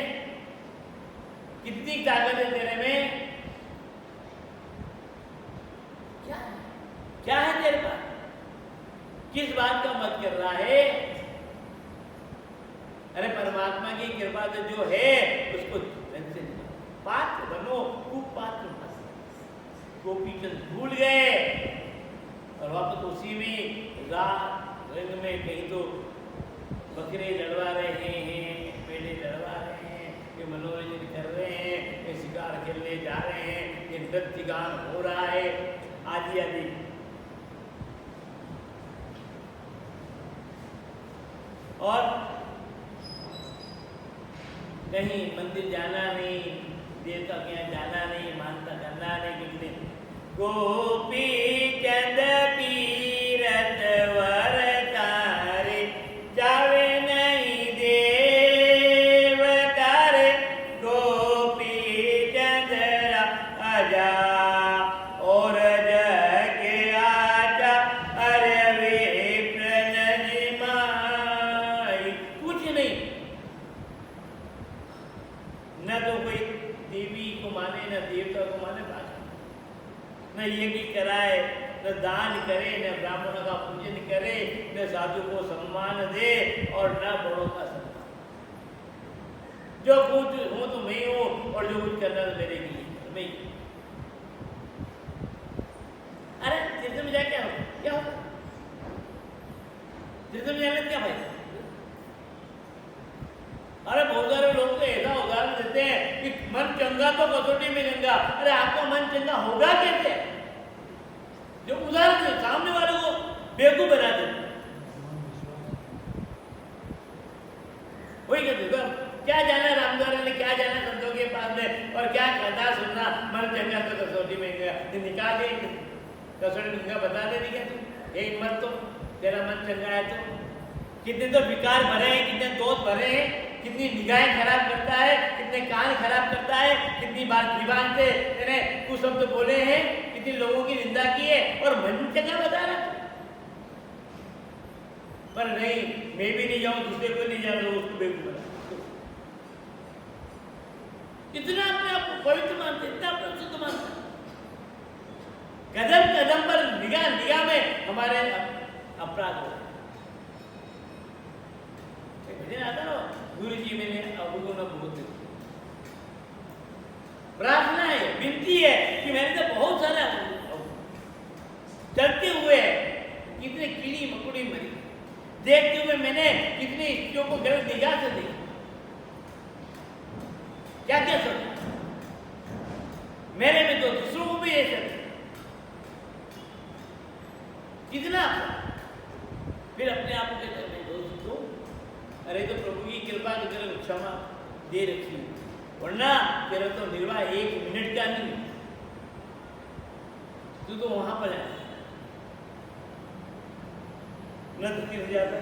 S1: कितनी ताकत है तेरे में, क्या है तेरे पास, किस बात का मत कर रहा है। अरे परमात्मा की कृपा से जो है उसको पात्र बनो, कुपात्र बनो। गोपीचंद भूल गए और वापस उसी में रात रंग में कहीं तो बकरे लड़वा रहे हैं, पेड़े लड़वा रहे हैं, ये मनोरंजन कर रहे हैं, ये शिकार खेलने जा रहे हैं, ये नृत्य गान हो रहा है आदि आदि। और कहीं मंदिर जाना नहीं, देवता के यहाँ जाना नहीं, मानता करना नहीं, कुछ नहीं। गोपी चंद तीरथ वर तारे, जावे नहीं देव तारे, गोपी चंद्रा आजा और जगे आजा, अरे वे प्रणज माई। कुछ नहीं, न तो कोई देवी को माने, न देवता को माने, न यज्ञ कराए, न दान करे, न ब्राह्मणों का पूजन करे, न साधु को सम्मान दे और न बड़ों का सम्मान। जो कुछ हूं तो मैं हूं और जो कुछ करना तो मेरे लिए मैं। अरे तीर्थ में जाए क्या होगा, क्या होगा, तीर्थ में जाने क्या फायदा। अरे बहुत सारे लोग तो ऐसा उदाहरण देते हैं कि मन चंगा तो कसौटी में गंगा। अरे आपका मन चंगा होगा कैसे, जो उदाहरण दे सामने वाले को बेवकूफ बना देते। वही कहते क्या जाना रामद्वारा ने, क्या जाना संतों के पास में, और क्या कथा सुनना, मन चंगा तो कसौटी में गंगा। निकाल दे कसौटी में गंगा, बता दे क्या तू, एक मत तो तेरा मन चंगा है तो। कितने तो विकार भरे हैं, कितने दोष भरे हैं, कितनी निगाहें खराब करता है, कितने कान खराब करता है, कितनी बार जीवान से तेने कुछ शब्द बोले हैं, कितने लोगों की निंदा की है, और मन चंगा बता रहा। पर नहीं, मैं भी नहीं जाऊं, दूसरे को नहीं जाऊं, उसको बेवकूफ बना। इतना अपने आप को पवित्र मानते, इतना अपने आप शुद्ध मानते। कदम कदम पर निगाह निगाह में हमारे अपराध हो। भजन आता ना, गुरु जी मैंने अवगुण बहुत प्रार्थना है, विनती है कि मैंने तो बहुत सारा चलते हुए कितने कीड़ी मकुड़ी मरी, देखते हुए मैंने कितनी स्त्रियों को गलत निगाह से देखा, क्या क्या सोचा मेरे में, तो दूसरों को भी ऐसा कितना। फिर अपने आप को कहते हैं दोस्तों, अरे तो प्रभु की कृपा की तरह क्षमा दे रखी, वरना तेरा तो निर्वाह 1 मिनट का नहीं, तू तो वहां पर है न दुखी हो जाता।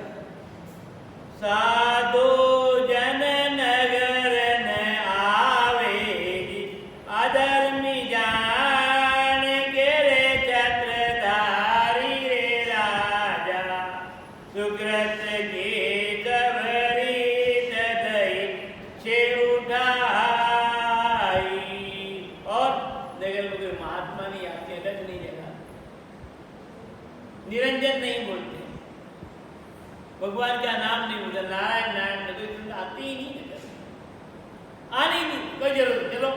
S1: साधु जन नगर न आवेगी, अधर्मी जान के रे छत्रधारी रे राजा, सुकृत की निरंजन नहीं बोलते, भगवान का नाम नहीं बोलते, नारायण नारायण तो आते ही नहीं, आने ही नहीं, कोई जरूरत। चलो,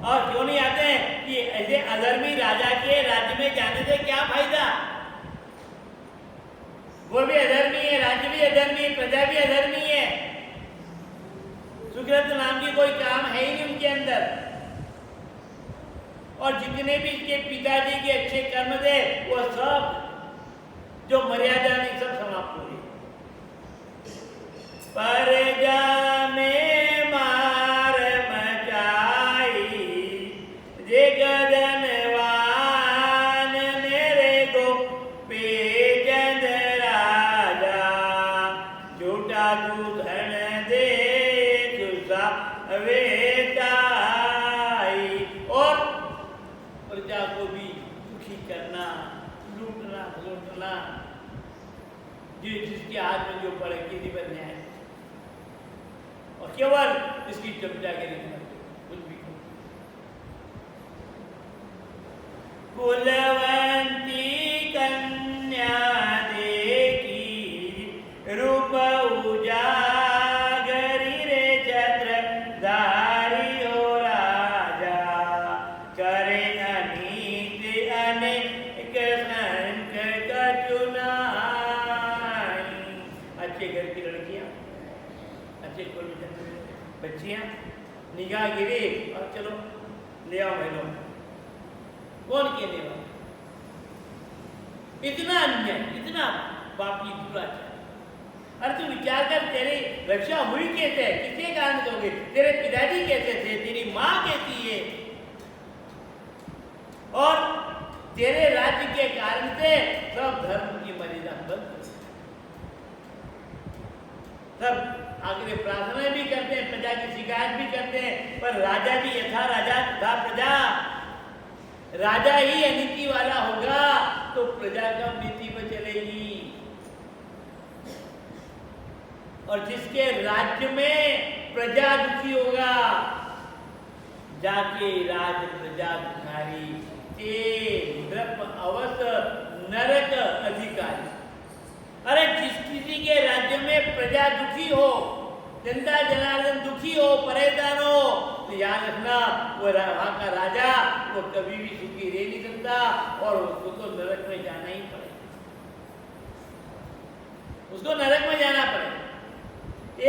S1: और क्यों नहीं आते हैं कि ऐसे अधर्मी राजा के राज्य में जाने से क्या फायदा, वो भी अधर्मी है, राज्य भी अधर्मी है, प्रजा भी अधर्मी है। सुकृत नाम की कोई काम है ही नहीं उनके अंदर। और जितने भी इसके पिताजी के अच्छे कर्म थे वो सब जो मर्यादा नहीं सब समाप्त हो गई। परजा में मार मचाई जे गदनवान मेरे को पेजन राजा झूठा दूधन दे जुसा वेताई। और प्रजा को भी दुखी करना, लूटना लूटना, जिसके हाथ में जो पड़े किसी पर न्याय, और केवल इसकी चमचागिरी कुछ भी। कुलवंती कन्या देखी रूप उजागरी रे छत्रधारी हो राजा करे अनीत अनेक संकट चुनाई। अच्छे घर की लड़कियां, अच्छे कुल बच्चियां, निगाह गिरी और चलो ले आओ महलों। कौन कहने वाला? इतना अन्याय, इतना पापी दुराचार। अरे तू विचार कर, तेरी रक्षा हुई कैसे? किसके कारण होगी? तेरे पिताजी कैसे थे? तेरी माँ कैसी है? और तेरे राज्य के कारण से सब धर्म की मर्यादा बंद, सब आगे प्रार्थना भी करते हैं, प्रजा की शिकायत भी करते हैं, पर राजा भी यथा राजा तथा प्रजा। राजा ही अनीति वाला होगा तो प्रजा कब नीति पर चलेगी। और जिसके राज्य में प्रजा दुखी होगा, जाके राज प्रजा दुखारी ते द्रप अवस नरक अधिकारी। अरे जिस किसी के राज्य में प्रजा दुखी हो, जनता जनार्दन दुखी हो, परेशान हो, तो याद रखना वो वहां का राजा वो कभी भी सुखी रह नहीं सकता और उसको तो नरक में जाना ही पड़ेगा, उसको नरक में जाना पड़ेगा।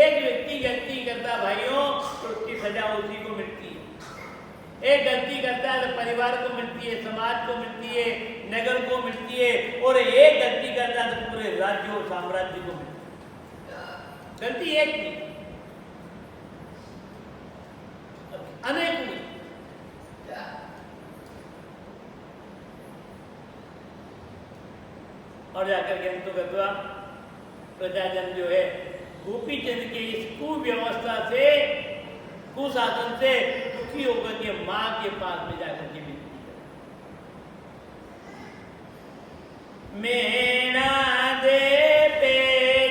S1: एक व्यक्ति गलती करता भाइयों तो उसकी सजा उसी को मिलती है। एक गलती करता है तो परिवार को मिलती है, समाज को मिलती है, नगर को मिलती है, और एक गलती करता है तो पूरे राज्य और साम्राज्य को मिलती है। गलती एक नहीं, अनेक हुई। और जाकर के हम तो गद्वा प्रजाजन जो है गोपीचंद के इस कुव्यवस्था से, कुशासन से दुखी होकर के मां के पास में जाकर के विनती कर, मेना दे पे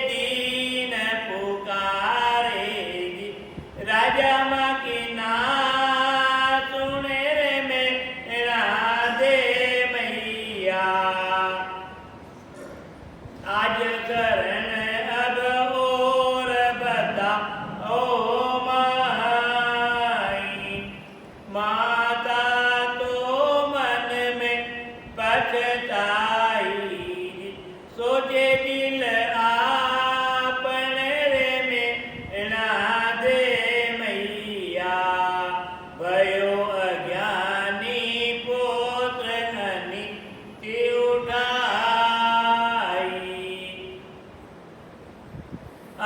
S1: दीन पुकारेगी राजा मां की ना सुने रे मेरा दे मैया आज करण अब और बता ओ माता तो मन में पछताई सोचे दिल आपने रे में ना दे मैया भयो अज्ञानी पुत्र अनिति उठाई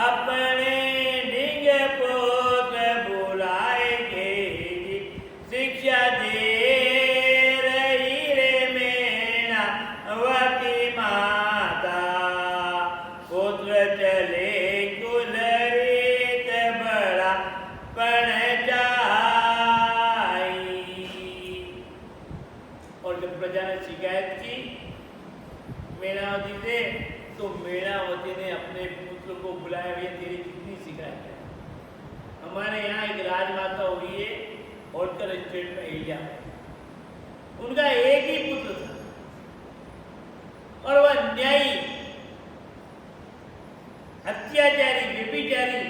S1: अपने डिग पुत्र बुलाए के शिक्षा दे रही रे मेरा वती माता पुत्र चले कुल रीत बड़ा पण जाई। और जब प्रजा ने शिकायत की मेनावती से, तो मेनावती ने अपने पुत्र को बुलाया, हुए तेरी कितनी शिकायत है? हमारे यहाँ एक राजमाता हुई है होलकर स्टेट में एरिया, उनका एक ही पुत्र था और वह न्यायी, अत्याचारी, व्यभिचारी।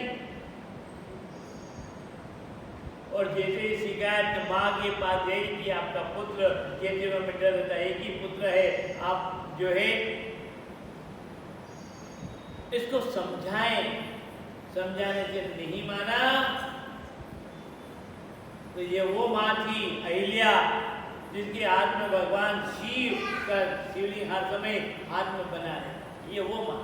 S1: और जैसे ही शिकायत माँ के पास गई कि आपका पुत्र ये जीवन में डर रहता है, एक ही पुत्र है, आप जो है इसको समझाएं, समझाने से नहीं माना तो ये वो माँ थी अहिल्या जिसके हाथ में भगवान शिव का शिवलिंग हर समय हाथ में बना है, ये वो माँ।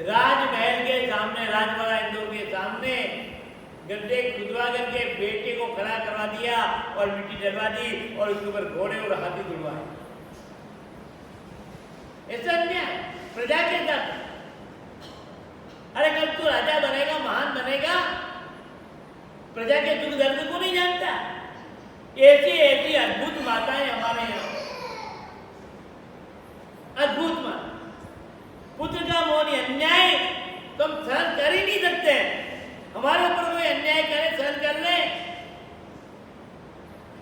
S1: राजमहल के सामने, राजवाड़ा इंदौर के सामने गड्ढे खुदवा करके बेटे को खड़ा करवा दिया और मिट्टी डलवा दी और उसके ऊपर घोड़े और हाथी दुड़वाए। ऐसा अन्याय प्रजा के साथ। अरे कल तू राजा बनेगा, महान बनेगा, प्रजा के दुख दर्द को नहीं जानता। ऐसी ऐसी अद्भुत माताएं हमारे यहाँ, अद्भुत माता। पुत्र का मौनी अन्याय तो हम सहन कर ही नहीं सकते। हमारे ऊपर कोई अन्याय करे सहन कर ले,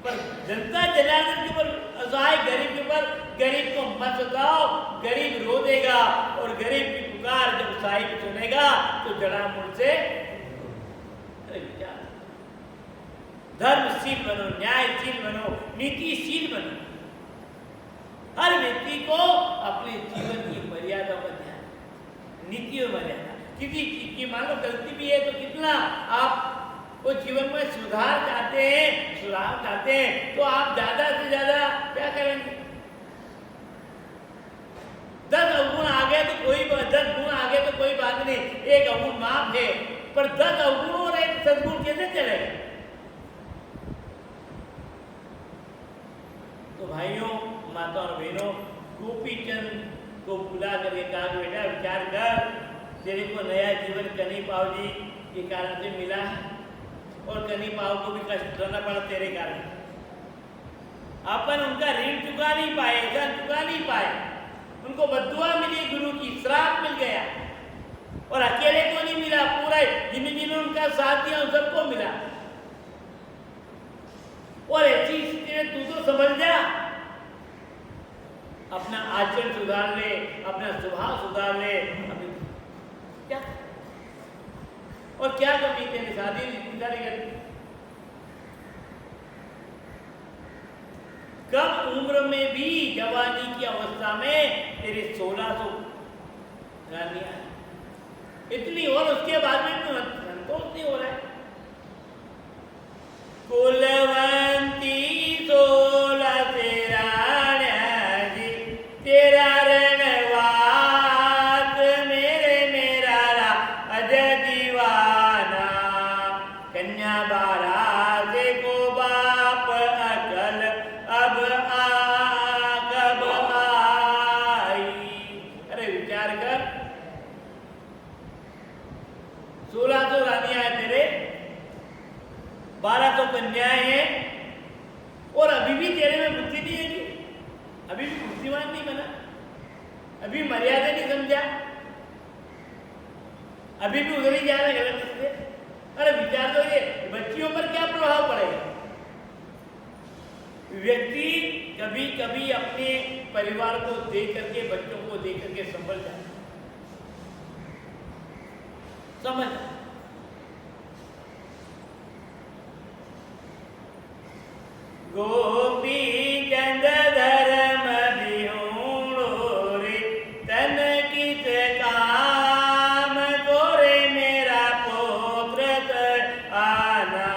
S1: पर जनता जनार्दन के ऊपर, असहाय गरीब के ऊपर, गरीब को मत सताओ, गरीब रो देगा और गरीब की पुकार जब साहिब सुनेगा तो जड़ा मुड़ से। अरे विचार, धर्मशील बनो, न्यायशील बनो, नीतिशील बनो। हर व्यक्ति को अपने जीवन की मर्यादा पर ध्यान, नीति और मर्यादा। किसी चीज की मान लो गलती भी है तो कितना आप वो जीवन में सुधार चाहते हैं, सुधार चाहते हैं तो आप ज्यादा से ज्यादा क्या करेंगे? 10 अवगुण आ गए तो कोई 10 गुण आ गए तो कोई बात नहीं, एक अवगुण माफ है, पर 10 अवगुण और एक सद्गुण कैसे चलेगा? तो भाइयों, माता और बहनों, गोपीचंद को बुला करके कहा कि बेटा विचार कर, तेरे को नया जीवन कन्हई पाव जी के कारण से मिला और कन्हई पाव को भी कष्ट करना पड़ा तेरे कारण। अपन उनका ऋण चुका नहीं पाए, धन चुका नहीं पाए, उनको बद्दुआ मिली, गुरु की श्राप मिल गया और अकेले को नहीं मिला, पूरा जिन्होंने उनका साथ दिया उन सबको मिला। और ऐसी स्थिति में तू तो समझ जा, अपना आचरण सुधार ले, अपना स्वभाव सुधार ले, क्या और क्या कमी तेरी शादी कर। कम उम्र में भी जवानी की अवस्था में तेरे 1600 रानियां, इतनी और उसके बाद में संतोष नहीं हो रहा है। कुलवंती 16 तेरा जी, तेरा रणवास मेरा अज दीवाना, कन्या 12 से को बाप अकल अब कब आई। अरे विचार कर, 1600 रानियां हैं तेरे, 1200 कन्याएं हैं और अभी भी तेरे में बुद्धि नहीं है, अभी भी बुद्धिमान नहीं बना, अभी मर्यादा नहीं समझा, अभी भी उधर ही जा रहा है गलत इससे। अरे विचार तो ये बच्चियों पर क्या प्रभाव पड़ेगा? व्यक्ति कभी कभी अपने परिवार को देख करके, बच्चों को देख करके संभल जाता है, समझ। गोपी चंद धर्म बिहूणो रे, तन किस काम को रे मेरा पुत्र आना,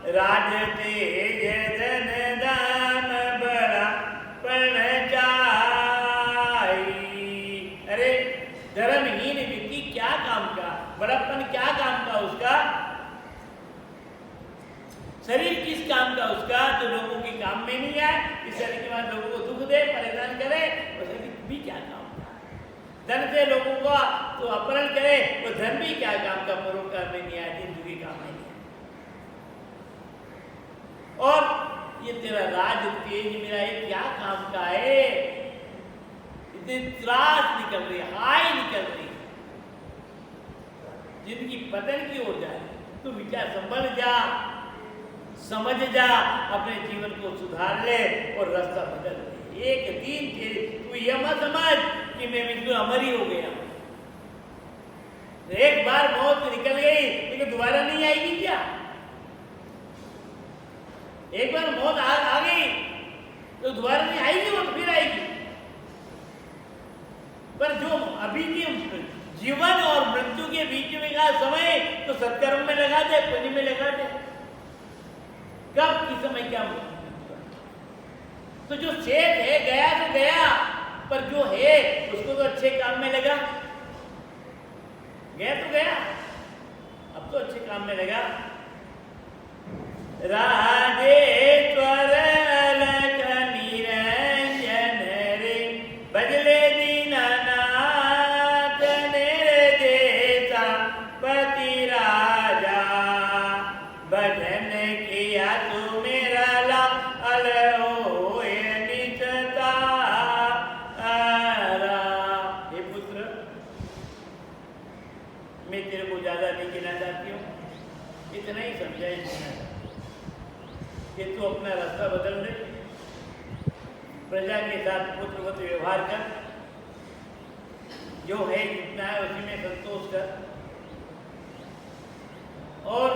S1: राज तेज धन दान बड़ा पण चाई। अरे धर्महीन व्यक्ति क्या काम का, बड़प्पन क्या काम का उसका, शरीर किस काम का उसका, जो लोगों के काम में नहीं आए, इस शरीर के बाद लोगों को दुख दे, परेशान करे, वो शरीर भी क्या काम का। धन से लोगों का तो अपहरण करे, वो धन भी क्या काम का, परोपकार में नहीं आया, जिंदगी काम में नहीं आया। और ये तेरा राज तेज मेरा ये क्या काम का है? इतनी त्रास निकल रही, हाय निकल रही, जिंदगी पतन की ओर जा रही। तू विचार, संभल जा, समझ जा, अपने जीवन को सुधार ले और रास्ता बदल ले। एक दिन तू यह मत समझ कि मैं बिल्कुल अमर ही हो गया, एक बार मौत निकल गई लेकिन दोबारा नहीं आएगी क्या? एक बार मौत आ गई तो दोबारा नहीं आएगी, वो फिर आएगी। पर जो अभी की जीवन और मृत्यु के बीच में का समय तो सत्कर्म में लगा दे, पुण्य में लगा दे। कब किस समय क्या तो जो शेष है गया तो गया, पर जो है उसको तो अच्छे काम में लगा। गया तो गया, अब तो अच्छे काम में लगा। राजेश्वर अलख निरंजन रे बजले दीनानाथ निर्देशा पति राजा भजन किया तू मेरा लाल होए निजता। हे पुत्र, मैं तेरे को ज्यादा नहीं कहना चाहती हूँ, इतना ही समझाए कि तू अपना रास्ता बदल दे, प्रजा के साथ पुत्रवत व्यवहार कर, जो है जितना है उसी में संतोष कर, और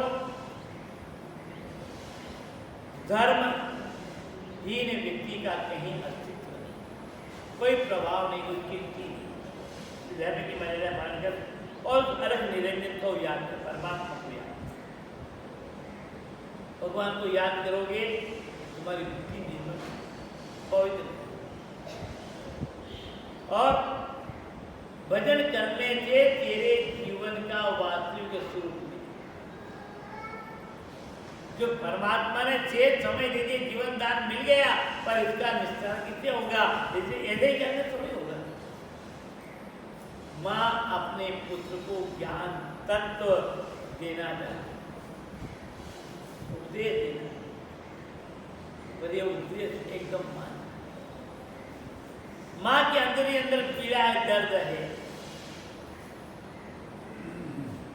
S1: धर्महीन व्यक्ति का कहीं अस्तित्व नहीं, कोई प्रभाव नहीं, कोई कीर्ति नहीं। धर्म की मर्यादा मानकर और अलग निरंजन को याद कर, परमात्मा को याद, भगवान को याद करोगे तुम्हारी बुद्धि निर्मल पवित्र, और भजन करने से तेरे जीवन का वास्तविक स्वरूप जो परमात्मा ने चेत समय दे दिए, जीवन दान मिल गया, पर इसका निस्तार कितने होगा? ऐसे ही करने थोड़ी होगा। माँ अपने पुत्र को ज्ञान तत्व देना चाहती, उपदेश देना, पर ये उपदेश एकदम माँ के अंदर ही अंदर पीड़ा है, दर्द है,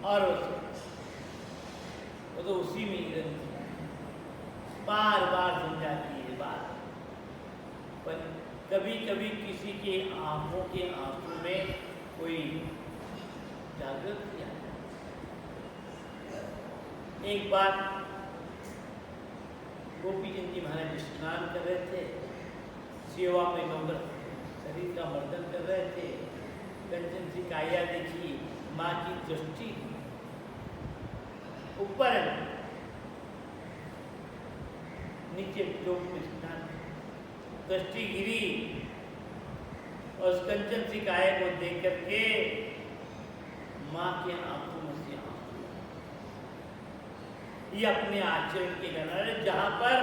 S1: और वो तो उसी में ही रहती है, बार बार समझाती है बात, पर कभी कभी किसी के आंखों के आंसू में कोई जागृत किया। एक बार गोपीचंद जी महाराज स्नान कर रहे थे, सेवा में होकर शरीर का मर्दन कर रहे थे, कंचन सी काया देखी, माँ की दृष्टि ऊपर नीचे जो स्नान, दृष्टि गिरी और उस कंचन सी काया को देख करके माँ के आंखों में से आंसू, ये अपने आचरण के कारण, जहां पर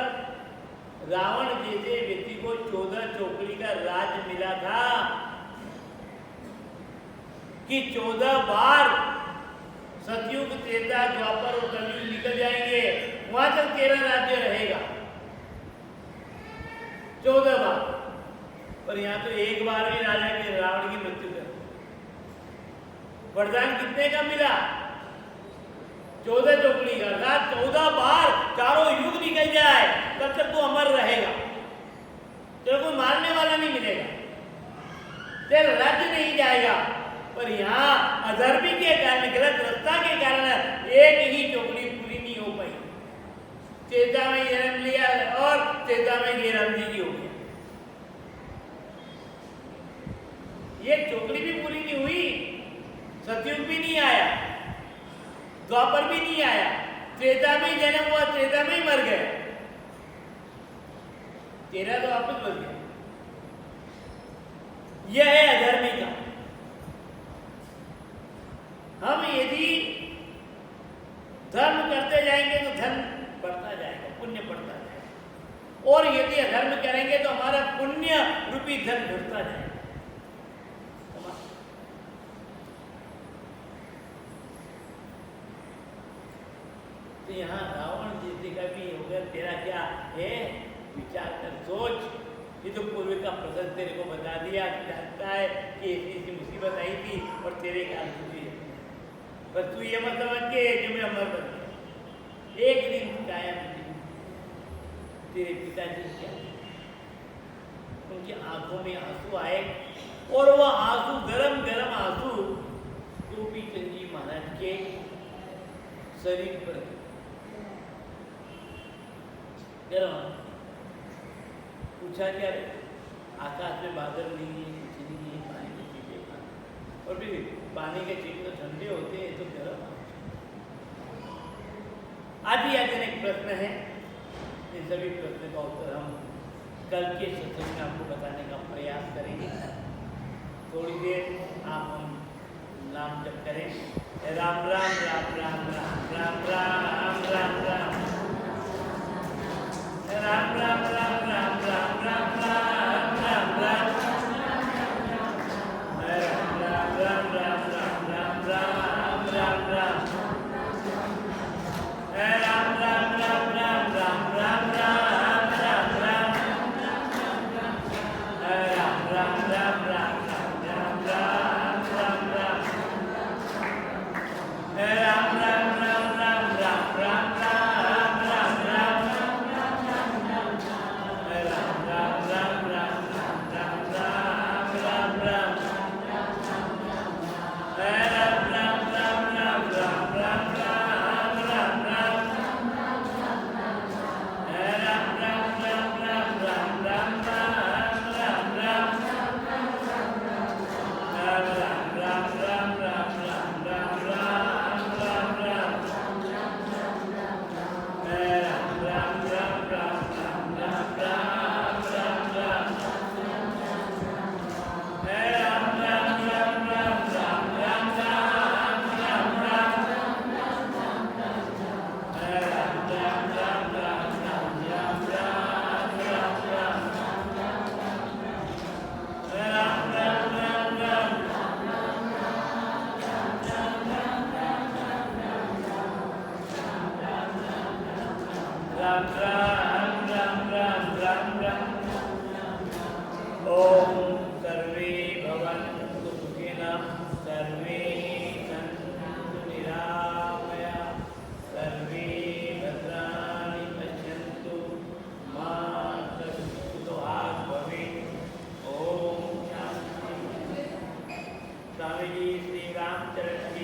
S1: रावण जैसे व्यक्ति को 14 चौकड़ी का राज मिला था कि 14 बार सतयुग, त्रेता, द्वापर और कलयुग निकल जाएंगे, वहां तक तेरा राज्य रहेगा 14 बार, पर यहाँ तो एक बार भी राजा के रावण की मृत्यु कर। वरदान कितने का मिला? 14 चौकड़ी का, रात 14 बार चारों युग निकल जाए तब तक तो अमर रहेगा, तेरे को मारने वाला नहीं मिलेगा, तेरा राज्य नहीं जाएगा। पर यहाँ अधर्मी के कारण, गलत रास्ता के कारण एक ही चौकड़ी पूरी नहीं हो पाई, चेता में जन्म लिया और चेता में गेरामजी की हो गया, ये चौकड़ी भी पूरी नहीं हुई, सतयुग भी नहीं आया, द्वापर भी नहीं आया, त्रेता में जन्म हुआ, त्रेता में ही मर गए, तेरा तो वापस मर गया। यह है अधर्मी का। हम यदि धर्म करते जाएंगे तो धन बढ़ता जाएगा, पुण्य बढ़ता जाएगा, और यदि अधर्म करेंगे तो हमारा पुण्य रूपी धन घटता जाएगा। तो यहाँ रावण जैसे का भी हो गया, तेरा क्या है विचार कर, सोच। ये तो पूर्व का प्रसंग तेरे को बता दिया, जानता है कि ऐसी मुसीबत आई थी और तेरे काल तुझे, पर तू ये मत समझ के जो मैं अमर बन गया, एक दिन कायम तेरे पिताजी क्या, उनकी आंखों में आंसू आए, और वह आंसू गरम गरम आंसू गोपीचंद जी महाराज के शरीर पर गरम। पूछा क्या, आकाश में बादल नहीं है, कुछ नहीं है, पानी की चीजें और भी पानी के छींटे तो ठंडे होते हैं, तो गर्म। आदि अनेक प्रश्न है, इन सभी प्रश्न का उत्तर हम कल के सत्संग में आपको बताने का प्रयास करेंगे। थोड़ी देर आप हम नाम जप करें। राम राम राम राम राम राम राम राम राम राम राम राम राम राम राम राम राम राम स्वामी जी श्री रामचरण